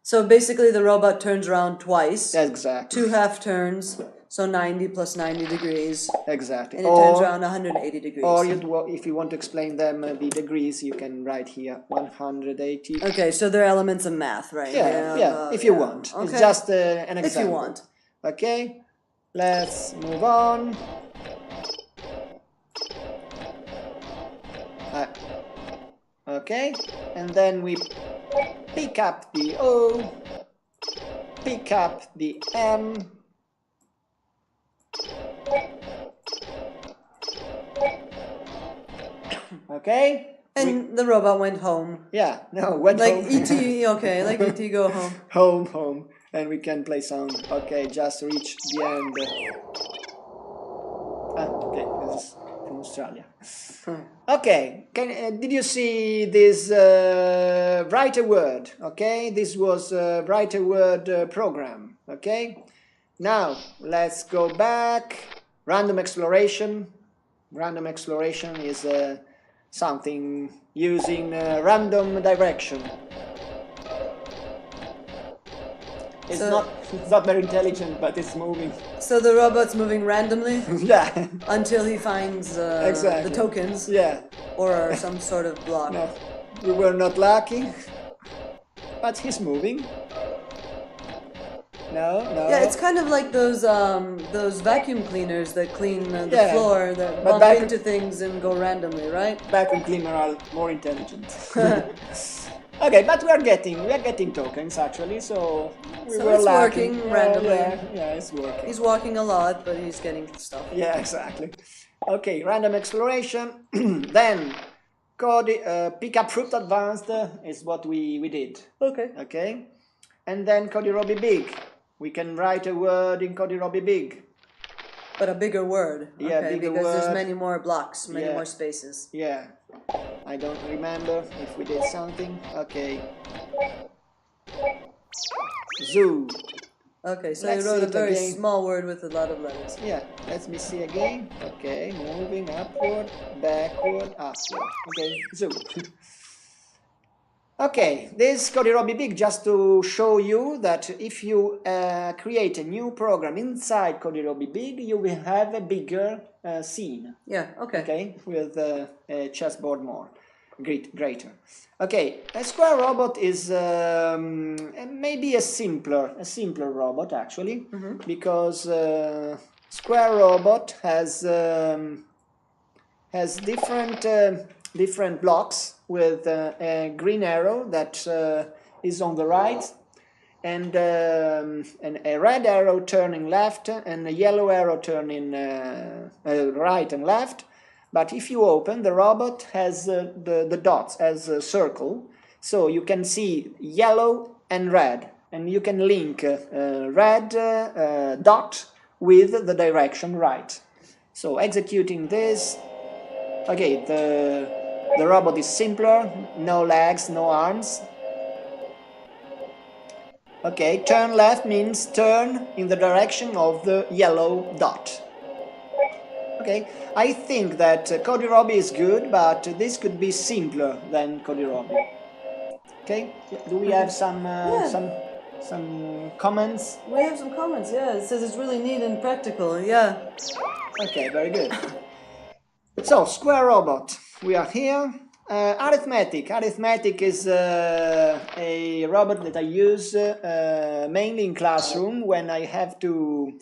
So basically, the robot turns around twice. Exactly. 2 half turns. So 90 plus 90 degrees. Exactly. And it turns around 180 degrees. Or if you want to explain them the degrees, you can write here 180. Okay, so they're elements of math, right? Yeah, if you want. Okay. It's just an example. If you want. Okay, let's move on. Okay, and then we pick up the O, pick up the M, okay? And the robot went home. Yeah, no, went like home. Like E.T., okay, like E.T. go home. Home. And we can play sound. Okay, just reach the end. Okay, this is from Australia. Okay, did you see this write a word? Okay, this was write a word program. Okay, now let's go back. Random exploration. Random exploration is something using random direction. It's not very intelligent, but it's moving. So the robot's moving randomly? Yeah. Until he finds the tokens? Yeah. Or some sort of block? No, we were not lucky. But he's moving. No. Yeah, it's kind of like those vacuum cleaners that clean the floor, that bump into things and go randomly, right? Vacuum cleaners are more intelligent. Okay, but we are getting tokens actually, so it's working randomly. Yeah, it's working. He's walking a lot, but he's getting stuff. Yeah, exactly. Okay, random exploration. Then pick up fruit advanced is what we did. Okay. And then Codirobi big. We can write a word in Codirobi big. But a bigger word. Yeah, okay, bigger because word. There's many more blocks, many more spaces. Yeah. I don't remember if we did something. Okay. Zoo. Okay, so you wrote a very small word with a lot of letters. Yeah, let me see again. Okay, moving upward, backward, upward. Okay, zoo. Okay, this CodeWeek just to show you that if you create a new program inside CodeWeek, you will have a bigger scene. Yeah, okay. Okay, with a chessboard more greater. Okay, a square robot is maybe a simpler robot actually, because square robot has different blocks with a green arrow that is on the right, and a red arrow turning left, and a yellow arrow turning right and left. But if you open, the robot has the dots as a circle, so you can see yellow and red, and you can link red dot with the direction right. So executing this, okay, the robot is simpler, no legs, no arms. Okay, turn left means turn in the direction of the yellow dot. Okay, I think that CodeWeek is good, but this could be simpler than CodeWeek. Okay, do we have some comments? We have some comments, yeah. It says it's really neat and practical, yeah. Okay, very good. So, square robot, we are here. Arithmetic is a robot that I use mainly in classroom when I have to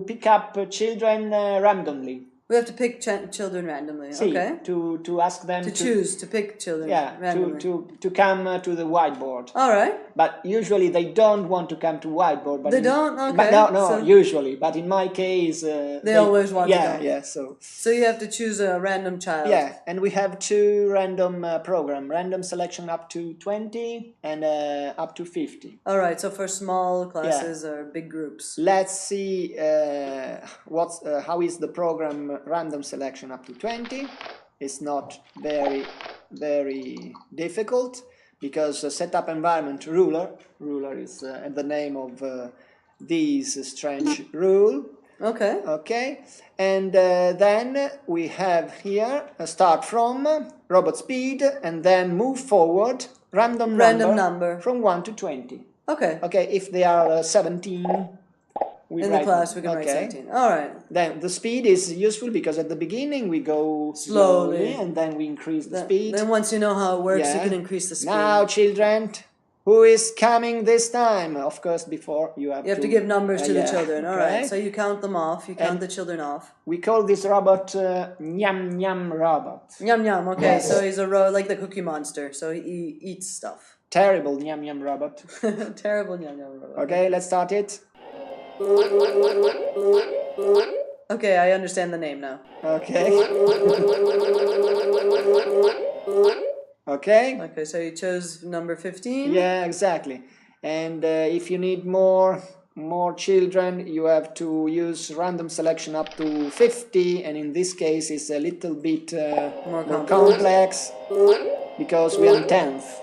pick up children randomly. We have to pick children randomly, okay? To ask them to choose to pick children randomly. to come to the whiteboard. All right. But usually they don't want to come to whiteboard. But they don't? Okay. But no, usually. But in my case... they always want to come. Yeah, so... So you have to choose a random child. Yeah, and we have two random program. Random selection up to 20 and up to 50. All right, so for small classes or big groups. Let's see how is the program random selection up to 20. It's not very difficult, because setup environment ruler is the name of this strange rule. Okay, and then we have here a start from robot speed, and then move forward random number from 1 to 20. Okay, if they are 17 in the class we can write 17. All right. Then the speed is useful because at the beginning we go slowly and then we increase the speed. Then once you know how it works, you can increase the speed. Now, children, who is coming this time? Of course, before you have to give numbers to the children. All right. So you count them off. You count the children off. We call this robot Yumyum robot. Yumyum. Okay. Yes. So he's like the Cookie Monster. So he eats stuff. Terrible Yumyum robot. Terrible Yumyum robot. Okay, let's start it. Okay, I understand the name now. Okay. Okay, so you chose number 15? Yeah, exactly. And if you need more children, you have to use random selection up to 50, and in this case it's a little bit more complex, because we are in 10th.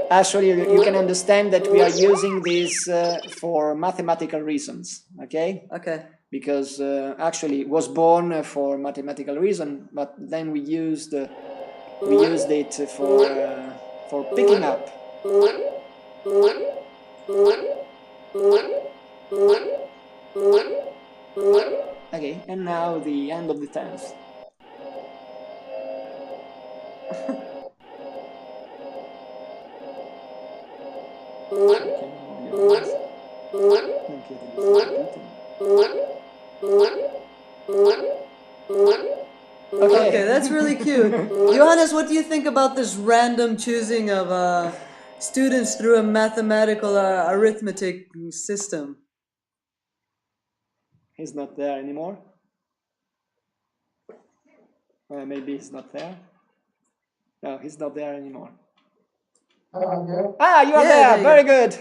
Actually, you can understand that we are using this for mathematical reasons, okay? Okay. Because actually it was born for mathematical reason, but then we used it for picking up. Okay, and now the end of the 10th. Okay, that's really cute. Johannes, what do you think about this random choosing of students through a mathematical arithmetic system? He's not there anymore. Maybe he's not there. No, he's not there anymore. I'm here. Ah, you are there. Very good.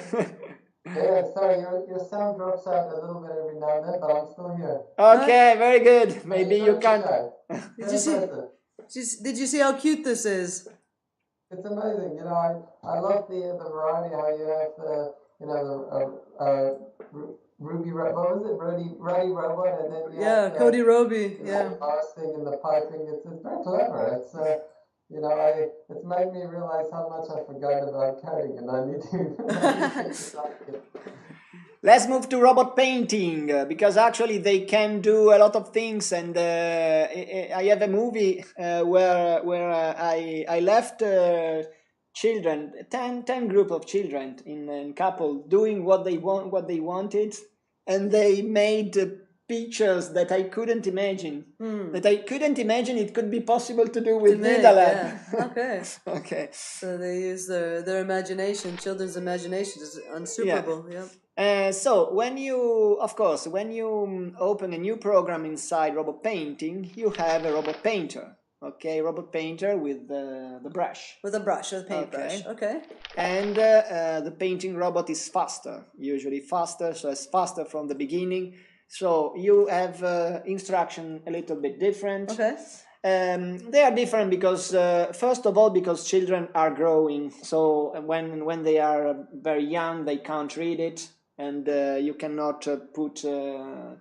Yeah, sorry, your sound drops out a little bit every now and then, but I'm still here. Okay, very good. Maybe you can. Did you see how cute this is? It's amazing. You know, I love the variety. How you have the Ruby, what was it? Ruddy robot, and then Cody Roby. Yeah. The parsing and the piping. It's very clever. you know, it's made me realize how much I forgot about coding, and I need to. Let's move to robot painting, because actually they can do a lot of things, and I have a movie where I left children, 10 group of children in couple doing what they wanted, and they made pictures that I couldn't imagine. That I couldn't imagine it could be possible to do with DidaLab. Yeah. Okay. Okay. So they use their imagination, children's imagination is unsuperable. Yeah. So when you open a new program inside Robot Painting, you have a Robot Painter. Okay, Robot Painter with the brush. With a brush, with a paintbrush. Okay. And the painting robot is faster, usually faster, so it's faster from the beginning. So you have instruction a little bit different. Okay. They are different because first of all, because children are growing. So when they are very young, they can't read it, and you cannot put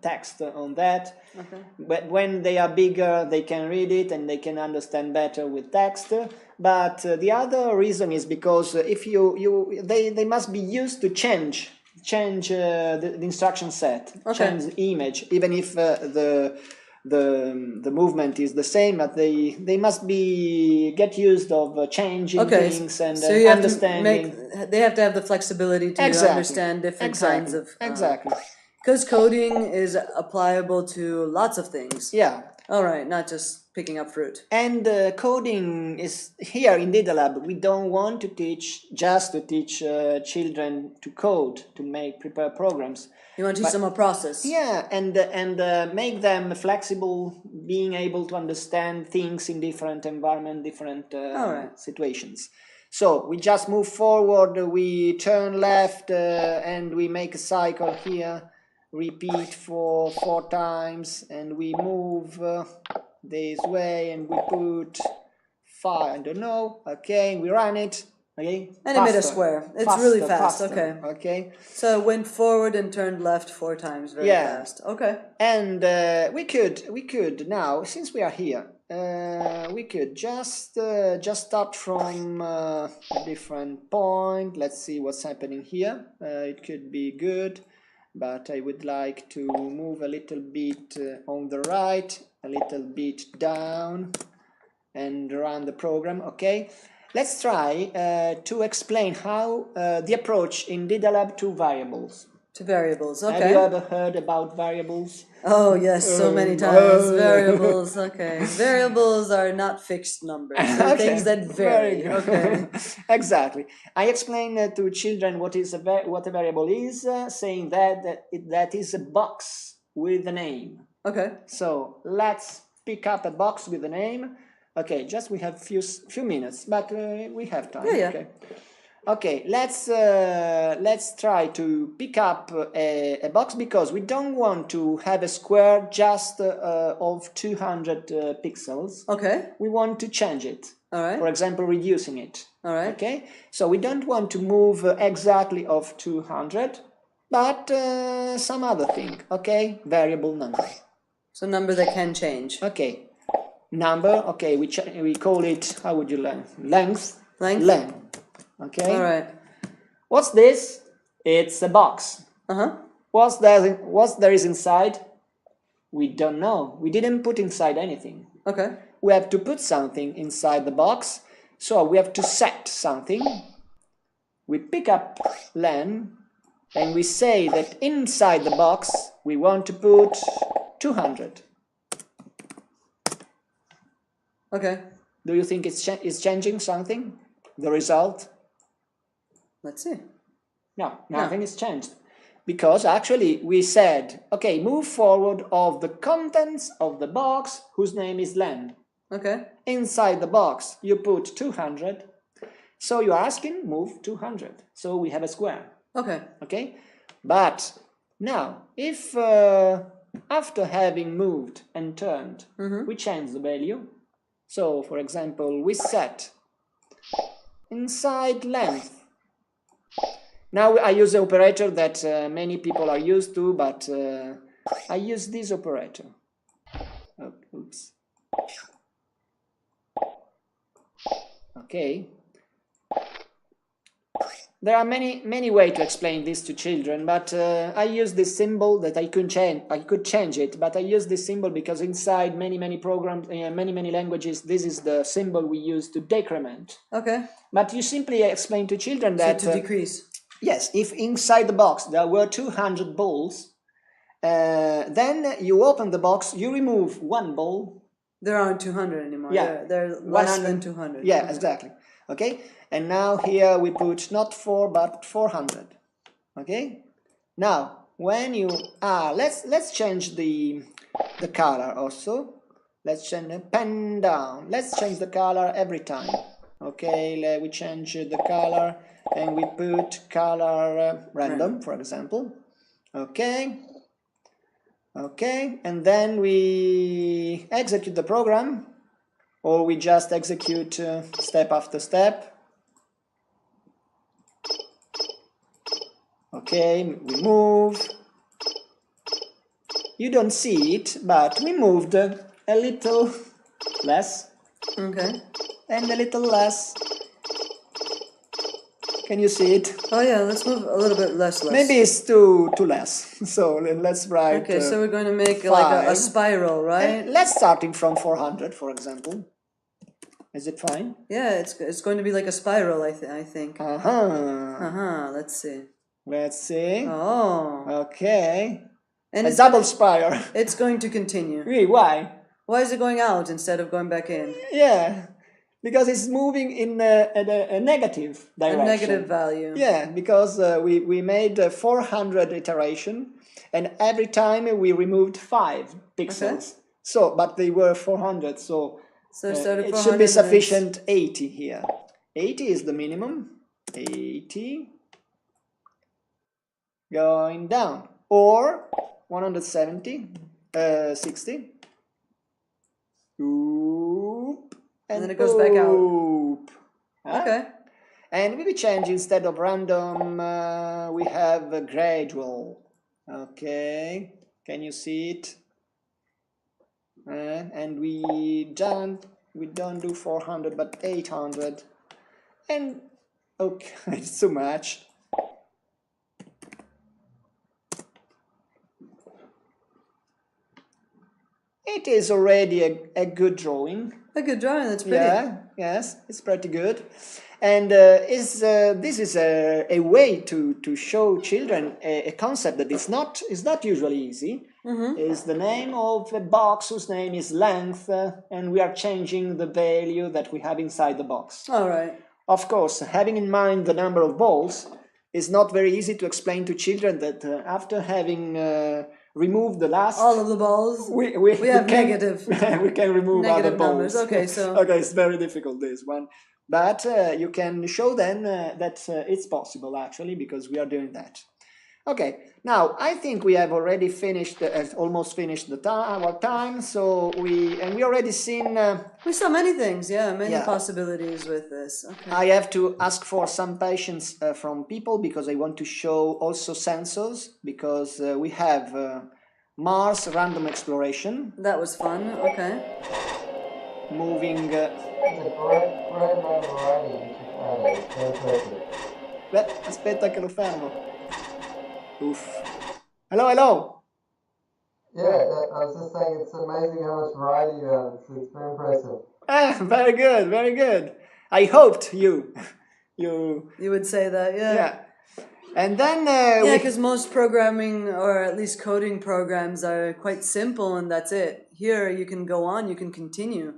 text on that. Okay. But when they are bigger, they can read it and they can understand better with text. But the other reason is because if they must be used to change the instruction set, change the image, even if the movement is the same, but they must get used of changing things and so you understanding. They have to have the flexibility to understand different kinds of because coding is applicable to lots of things. Yeah. All right, not just picking up fruit. And coding is here in DidaLab. We don't want to teach children to code, to prepare programs. You want to teach them a process. Yeah, and make them flexible, being able to understand things in different environment, different situations. So we just move forward, we turn left, and we make a cycle here. Repeat for 4 times, and we move this way, and we put 5, I don't know, okay, we run it, okay, and it made a square. It's really fast, okay. So it went forward and turned left 4 times, very fast, okay. And we could now, since we are here, we could just start from a different point. Let's see what's happening here. It could be good, but I would like to move a little bit on the right, a little bit down, and run the program. Okay, let's try to explain how the approach in DidaLab to variables. To variables, okay. Have you ever heard about variables? Oh yes, so many times. Variables, okay. Variables are not fixed numbers. They're things that vary. Okay. Exactly. I explain to children what a variable is, saying that is a box with a name. Okay. So let's pick up a box with a name. Okay, just we have few minutes, but we have time. Yeah. Okay. Okay, let's try to pick up a box, because we don't want to have a square just of 200 pixels. Okay. We want to change it. All right. For example, reducing it. All right. Okay, so we don't want to move exactly of 200, but some other thing. Okay, variable number. So number that can change. Okay, number. Okay, we call it, how would you learn? Length. Length. Okay. All right. What's this? It's a box. What there is inside? We don't know. We didn't put inside anything. Okay. We have to put something inside the box. So we have to set something. We pick up len, and we say that inside the box we want to put 200. Okay. Do you think it's changing something? The result? Let's see. No, nothing is changed. Because actually we said, okay, move forward of the contents of the box whose name is len. Okay. Inside the box you put 200. So you are asking, move 200. So we have a square. Okay. Okay? But now, if after having moved and turned, we change the value. So, for example, we set inside length. Now I use the operator that many people are used to, but I use this operator. Oh, oops. Okay. There are many ways to explain this to children, but I use this symbol that I could change it, but I use this symbol because inside many programs, many languages, this is the symbol we use to decrement. Okay. But you simply explain to children that to decrease. Yes, if inside the box there were 200 balls, then you open the box, you remove one ball. There aren't 200 anymore. Yeah, they're less than 200. Yeah, okay. Exactly. Okay, and now here we put not 4 but 400. Okay, now when you let's change the color also. Let's change the pen down. Let's change the color every time. Okay, we change the color and we put color random, for example. Okay. Okay, and then we execute the program, or we just execute step after step. Okay, we move. You don't see it, but we moved a little less. Okay. And a little less. Can you see it? Oh yeah, let's move a little bit less. Maybe it's too less. So let's write. Okay, so we're going to make 5. like a spiral, right? And let's starting from 400, for example. Is it fine? Yeah, it's going to be like a spiral, I think. Let's see. Let's see. Oh. Okay. And a double spiral. It's going to continue. Really? Why? Why is it going out instead of going back in? Yeah. Because it's moving in a negative direction. A negative value. Yeah, because we made 400 iteration, and every time we removed 5 pixels. Okay. So, but they were 400, so it should be sufficient 80 here. 80 is the minimum. 80. Going down. Or 170, 60. Oop. And then it goes back out. Huh? Okay. And we change, instead of random, we have a gradual. Okay. Can you see it? And we don't do 400 but 800. And okay, it's too much. It is already a good drawing. A good drawing, that's pretty. Yeah, yes, it's pretty good. And this is a way to show children a concept that is not usually easy. Mm-hmm. Is the name of a box whose name is length, and we are changing the value that we have inside the box. All right. Of course, having in mind the number of balls, it's not very easy to explain to children that after having remove the last all of the balls. We have negative. We can remove negative other balls. Numbers. Okay, so okay, it's very difficult, this one, but you can show them that it's possible actually, because we are doing that. Okay, now I think we have already finished, almost finished our time. So we already seen. We saw many things, many possibilities with this. Okay. I have to ask for some patience from people, because I want to show also sensors, because we have Mars random exploration. That was fun. Okay. Moving. It's a great variety. Aspetta che lo fermo. Oof. Hello. Yeah, I was just saying, it's amazing how much variety you have. It's very impressive. Very good. I hoped you would say that, yeah. And then because most programming, or at least coding programs, are quite simple, and that's it. Here you can go on, you can continue.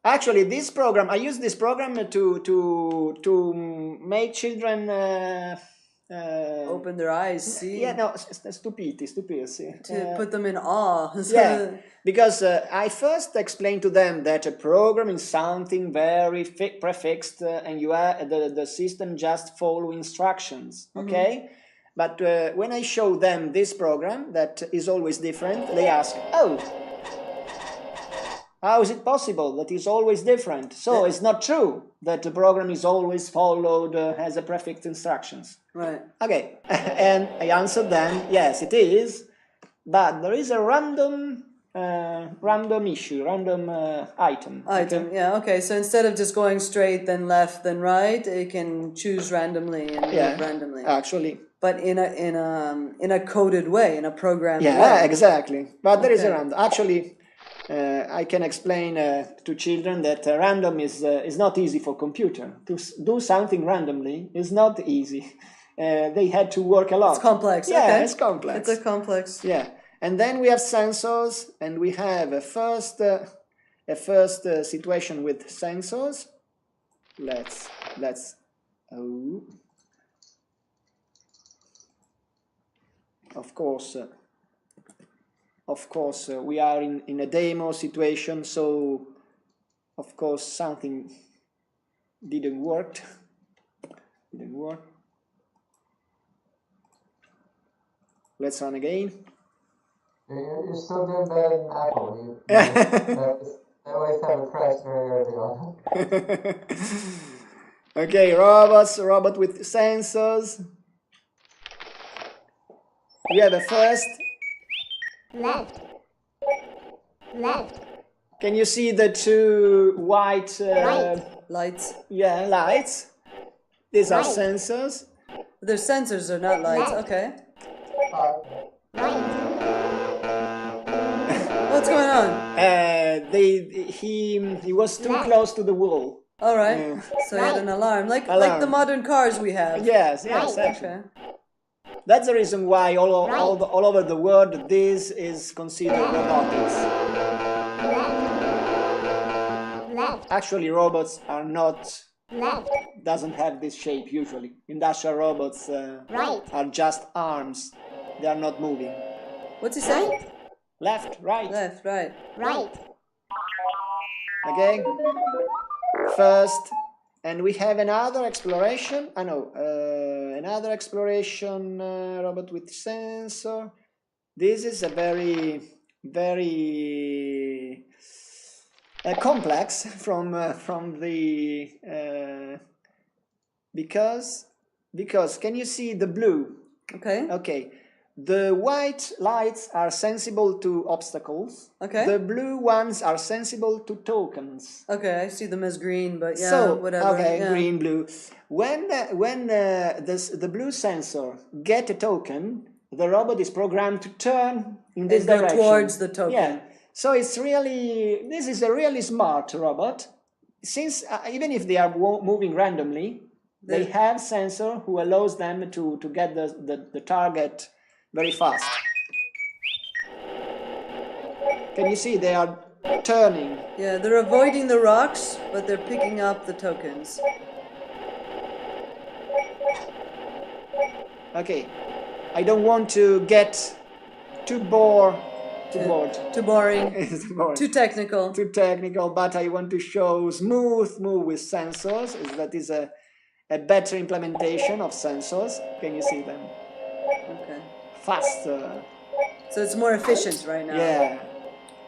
Actually, this program, I use this program to make children open their eyes, see? Yeah, no, stupirsi. To put them in awe. Yeah, because I first explained to them that a program is something very prefixed, and you are the system just follow instructions, okay? Mm-hmm. But when I show them this program that is always different, they ask, oh, how is it possible that it's always different? So it's not true that the program is always followed as a prefix instructions. Right. Okay, and I answered them, yes, it is, but there is a random random issue, random item. Item, okay. Yeah, okay. So instead of just going straight, then left, then right, it can choose randomly and move randomly. Actually. But in a coded way, in a programmed way. Yeah, exactly. But there is a random. Actually, I can explain to children that random is not easy for computer. To do something randomly is not easy. They had to work a lot. It's complex. Yeah, okay. It's complex. It's a complex. Yeah, and then we have sensors, and we have a first situation with sensors. Let's Of course, we are in a demo situation, so of course something didn't work. Let's run again. You're still doing better than Apple. They always have a crash very early on. Okay, robot with sensors. We have a first. Left. Can you see the two white lights? Yeah, lights. These are sensors. They're sensors, they're not lights. Okay. What's going on? He was too close to the wall. All right. So he had an alarm, like the modern cars we have. Yes. Okay. That's the reason why all over the world this is considered robotics. Actually, robots are not. Doesn't have this shape usually. Industrial robots are just arms. They are not moving. What's he saying? Left, right. Left, right. Okay. First, and we have another exploration. Another exploration robot with sensor. This is a very complex from the because can you see the blue? Okay. The white lights are sensible to obstacles. Okay. The blue ones are sensible to tokens. Okay, I see them as green, but yeah, so, whatever. Okay, yeah. Green, blue. When the blue sensor get a token, the robot is programmed to turn in this direction. Go towards the token. Yeah. So this is a really smart robot. Since even if they are moving randomly, they have sensor who allows them to get the target very fast. Can you see they are turning? Yeah, they're avoiding the rocks, but they're picking up the tokens. Okay, I don't want to get too boring. Too boring. Too technical. Too technical, but I want to show smooth move with sensors. That is a better implementation of sensors. Can you see them? Okay. Faster. So it's more efficient right now. Yeah.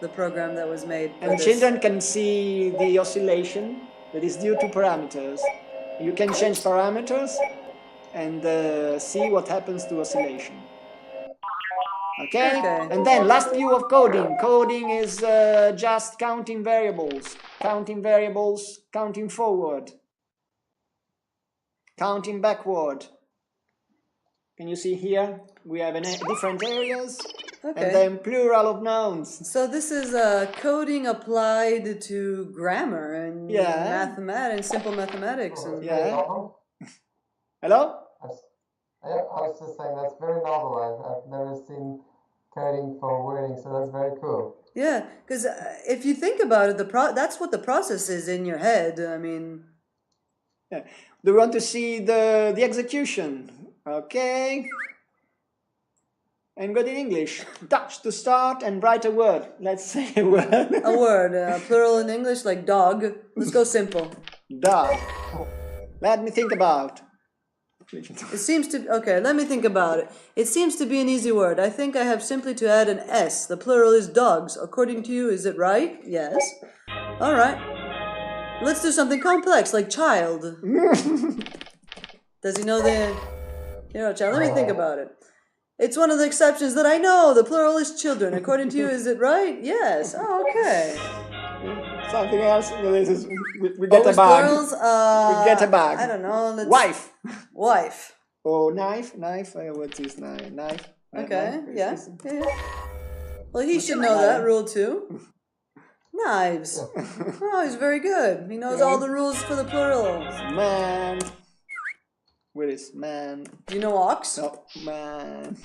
The program that was made. And children can see the oscillation that is due to parameters. You can change parameters and see what happens to oscillation. Okay? And then last view of coding. Coding is just counting variables, counting forward, counting backward. Can you see here? We have different areas, and then plural of nouns. So this is coding applied to grammar and mathematics, simple mathematics. And Hello? I was just saying that's very novel. I've never seen coding for wording, so that's very cool. Yeah, because if you think about it, that's what the process is in your head. I mean, do we want to see the execution? Okay. And good in English. Touch to start and write a word. Let's say a word. A word, plural in English, like dog. Let's go simple. Dog. Let me think about. It seems to... Okay, let me think about it. It seems to be an easy word. I think I have simply to add an S. The plural is dogs. According to you, is it right? Yes. All right. Let's do something complex, like child. Does he know the... child. Let me think about it. It's one of the exceptions that I know. The plural is children. According to you, is it right? Yes. Oh, okay. Something else. We get a bag. Plurals, we get a bag. I don't know. Wife. Wife. Oh, knife. What's this knife? Knife. Okay. Yeah. Well, he should know that rule too. Knives. Oh, he's very good. He knows all the rules for the plurals. Man. Where is man? Do you know ox? No, man.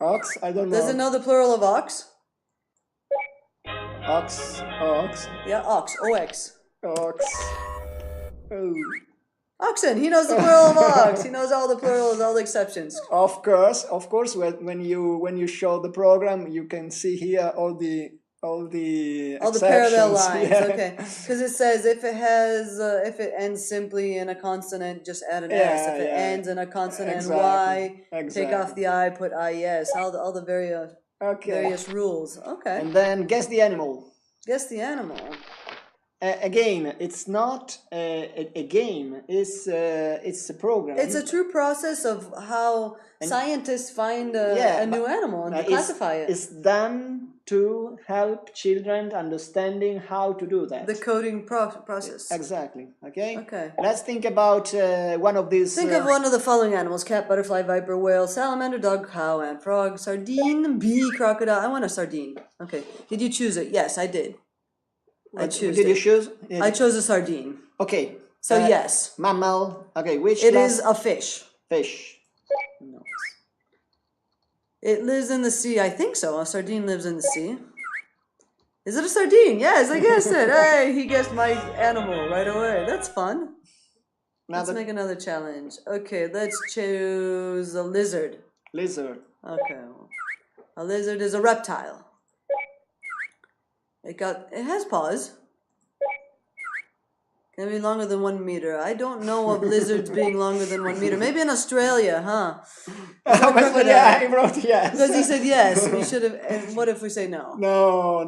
Ox? I don't know. Does it know the plural of ox? Ox. Yeah, ox. O-X. Ox. Oh. Oxen. He knows the plural of ox. He knows all the plurals, all the exceptions. Of course. When you show the program, you can see here all the parallel lines. Yeah. Okay, because it says if it ends simply in a consonant, just add an s. If it ends in a consonant y, take off the I, put IES. All the various rules. Okay. And then guess the animal. Guess the animal. Again, it's not a game. It's a program. It's a true process of how scientists find a new animal and classify it. It's done to help children understanding how to do that. The coding process. Exactly. Okay. Okay. Let's think about one of these. Think of one of the following animals: cat, butterfly, viper, whale, salamander, dog, cow, ant, frog, sardine, bee, crocodile. I want a sardine. Okay. Did you choose it? Yes, I did. Did you choose? I chose a sardine. Okay. So yes. Mammal. Okay, which It is a fish. Fish. No. It lives in the sea. I think so. A sardine lives in the sea. Is it a sardine? Yes, I guessed it. Hey, he guessed my animal right away. That's fun. Let's make another challenge. Okay, let's choose a lizard. Lizard. Okay. A lizard is a reptile. It has paws. Can be longer than 1 meter. I don't know of lizards being longer than 1 meter. Maybe in Australia, huh? Yeah, I wrote yes. Because he said yes. We should have. And what if we say no? No.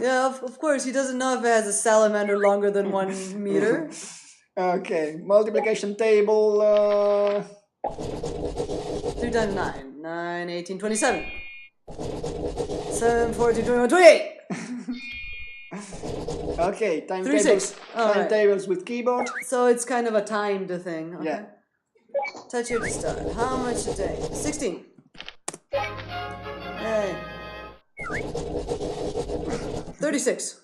Yeah, of course. He doesn't know if it has a salamander longer than 1 meter. Okay. Multiplication table. 3 times 9. 9, 18, 27. 7, 14, 21, 28. Okay, timetables with keyboard. So it's kind of a timed thing. Okay. Yeah. Touch here to start. How much a day? 16. Hey. 36.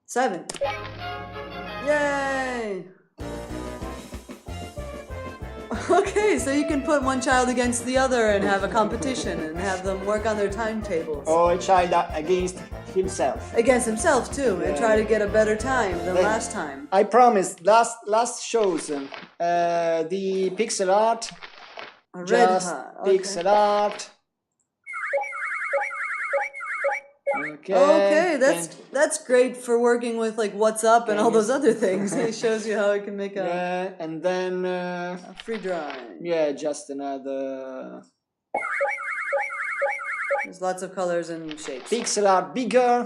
7. Yay! Okay, so you can put one child against the other and have a competition and have them work on their timetables. Or a child against himself. Against himself too, and try to get a better time than last time. I promised last shows the pixel art. Pixel art. Okay, that's great for working with like what's up and all those other things. It shows you how it can make a and then a free drawing. Yeah, just another. There's lots of colors and shapes. Pixel art bigger.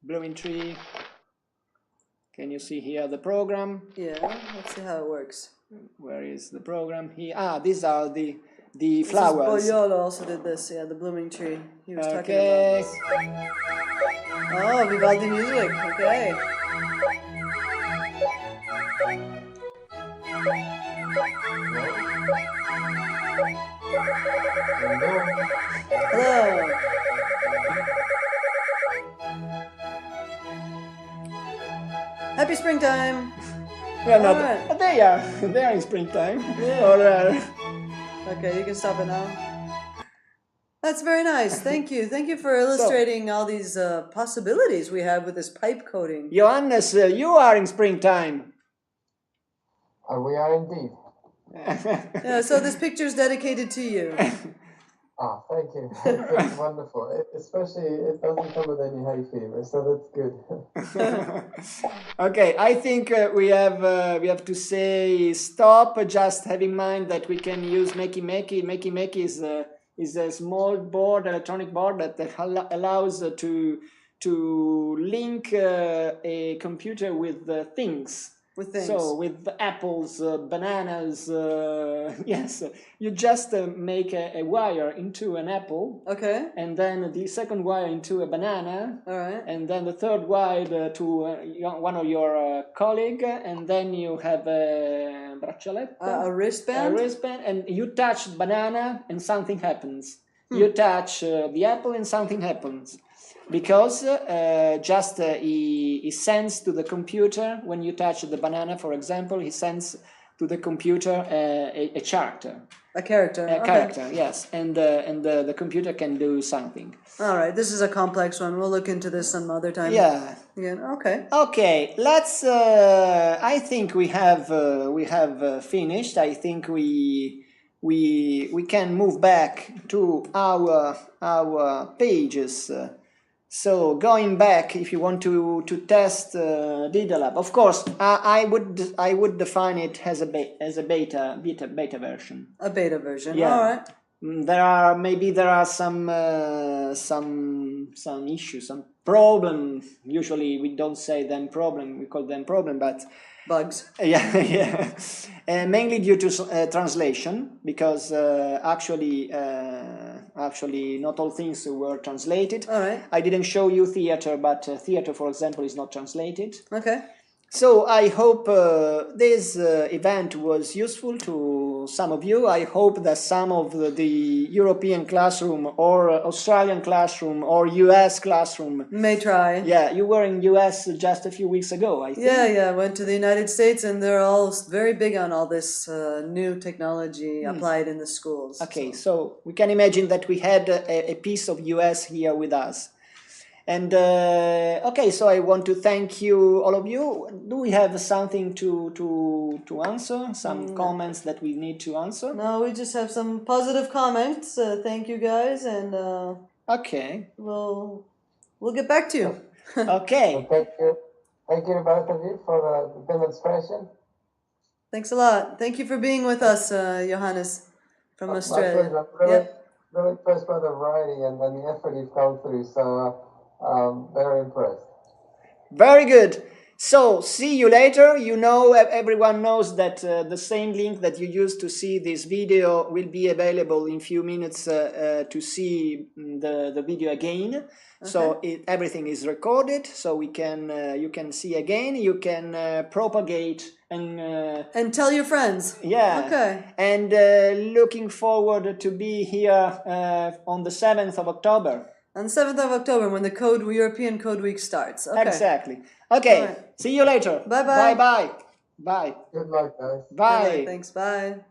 Blooming tree. Can you see here the program? Yeah, let's see how it works. Where is the program here? These are the flowers. Bogliolo also did this, the blooming tree. He was talking about this. Oh, Vivaldi music, okay. Hello. Happy springtime. Yeah, no, right. They are in springtime. Yeah. Okay, you can stop it now. That's very nice. Thank you. Thank you for illustrating all these possibilities we have with this pipe coding. Johannes, you are in springtime. We are indeed. Yeah, so this picture is dedicated to you. Thank you. That's wonderful. Especially, it doesn't come with any hay fever, so that's good. Okay, I think we have to say stop. Just have in mind that we can use Makey Makey. Makey Makey is a small board, electronic board that allows to to link a computer with things. With things. So with apples, bananas, yes, you just make a wire into an apple. Okay. And then the second wire into a banana. All right. And then the third wire to one of your colleague. And then you have a braccialetto. A wristband. A wristband. And you touch the banana and something happens. You touch the apple and something happens. Because he sends to the computer, when you touch the banana, for example, he sends to the computer a character. A character. A character, yes. And the computer can do something. All right, this is a complex one. We'll look into this some other time. Yeah. Again. Okay. Okay, let's, I think we have finished. I think we can move back to our pages. So going back, if you want to test DidaLab, of course, I would define it as a beta version. A beta version. Yeah. All right. There are some issues, some problem. Usually we don't say them problem, we call them problem, but bugs. Yeah. Mainly due to translation, because actually not all things were translated. All right. I didn't show you theater, but theater, for example, is not translated. Okay. So I hope this event was useful to some of you. I hope that some of the European classroom or Australian classroom or US classroom may try. Yeah, you were in US just a few weeks ago, I think. Yeah, I went to the United States, and they're all very big on all this new technology applied in the schools. Okay, so we can imagine that we had a piece of US here with us. And okay, so I want to thank you, all of you. Do we have something to answer? Some comments that we need to answer? No, we just have some positive comments. Thank you guys, and okay, we'll get back to you. Okay. Well, thank you both of you for the demonstration. Thanks a lot. Thank you for being with us, Johannes from Australia. My pleasure. Really impressed by the variety and the effort you've gone through. So. Very impressed. Very good. So see you later. You know, everyone knows that the same link that you used to see this video will be available in few minutes to see the video again. Okay. So everything is recorded, so we can you can see again. You can propagate and tell your friends. Yeah. Okay. And looking forward to be here on the 7th of October. On the 7th of October, when the European Code Week starts. Okay. Exactly. Okay. Right. See you later. Bye-bye. Bye-bye. Bye. Good luck, guys. Bye. Good luck. Thanks. Bye.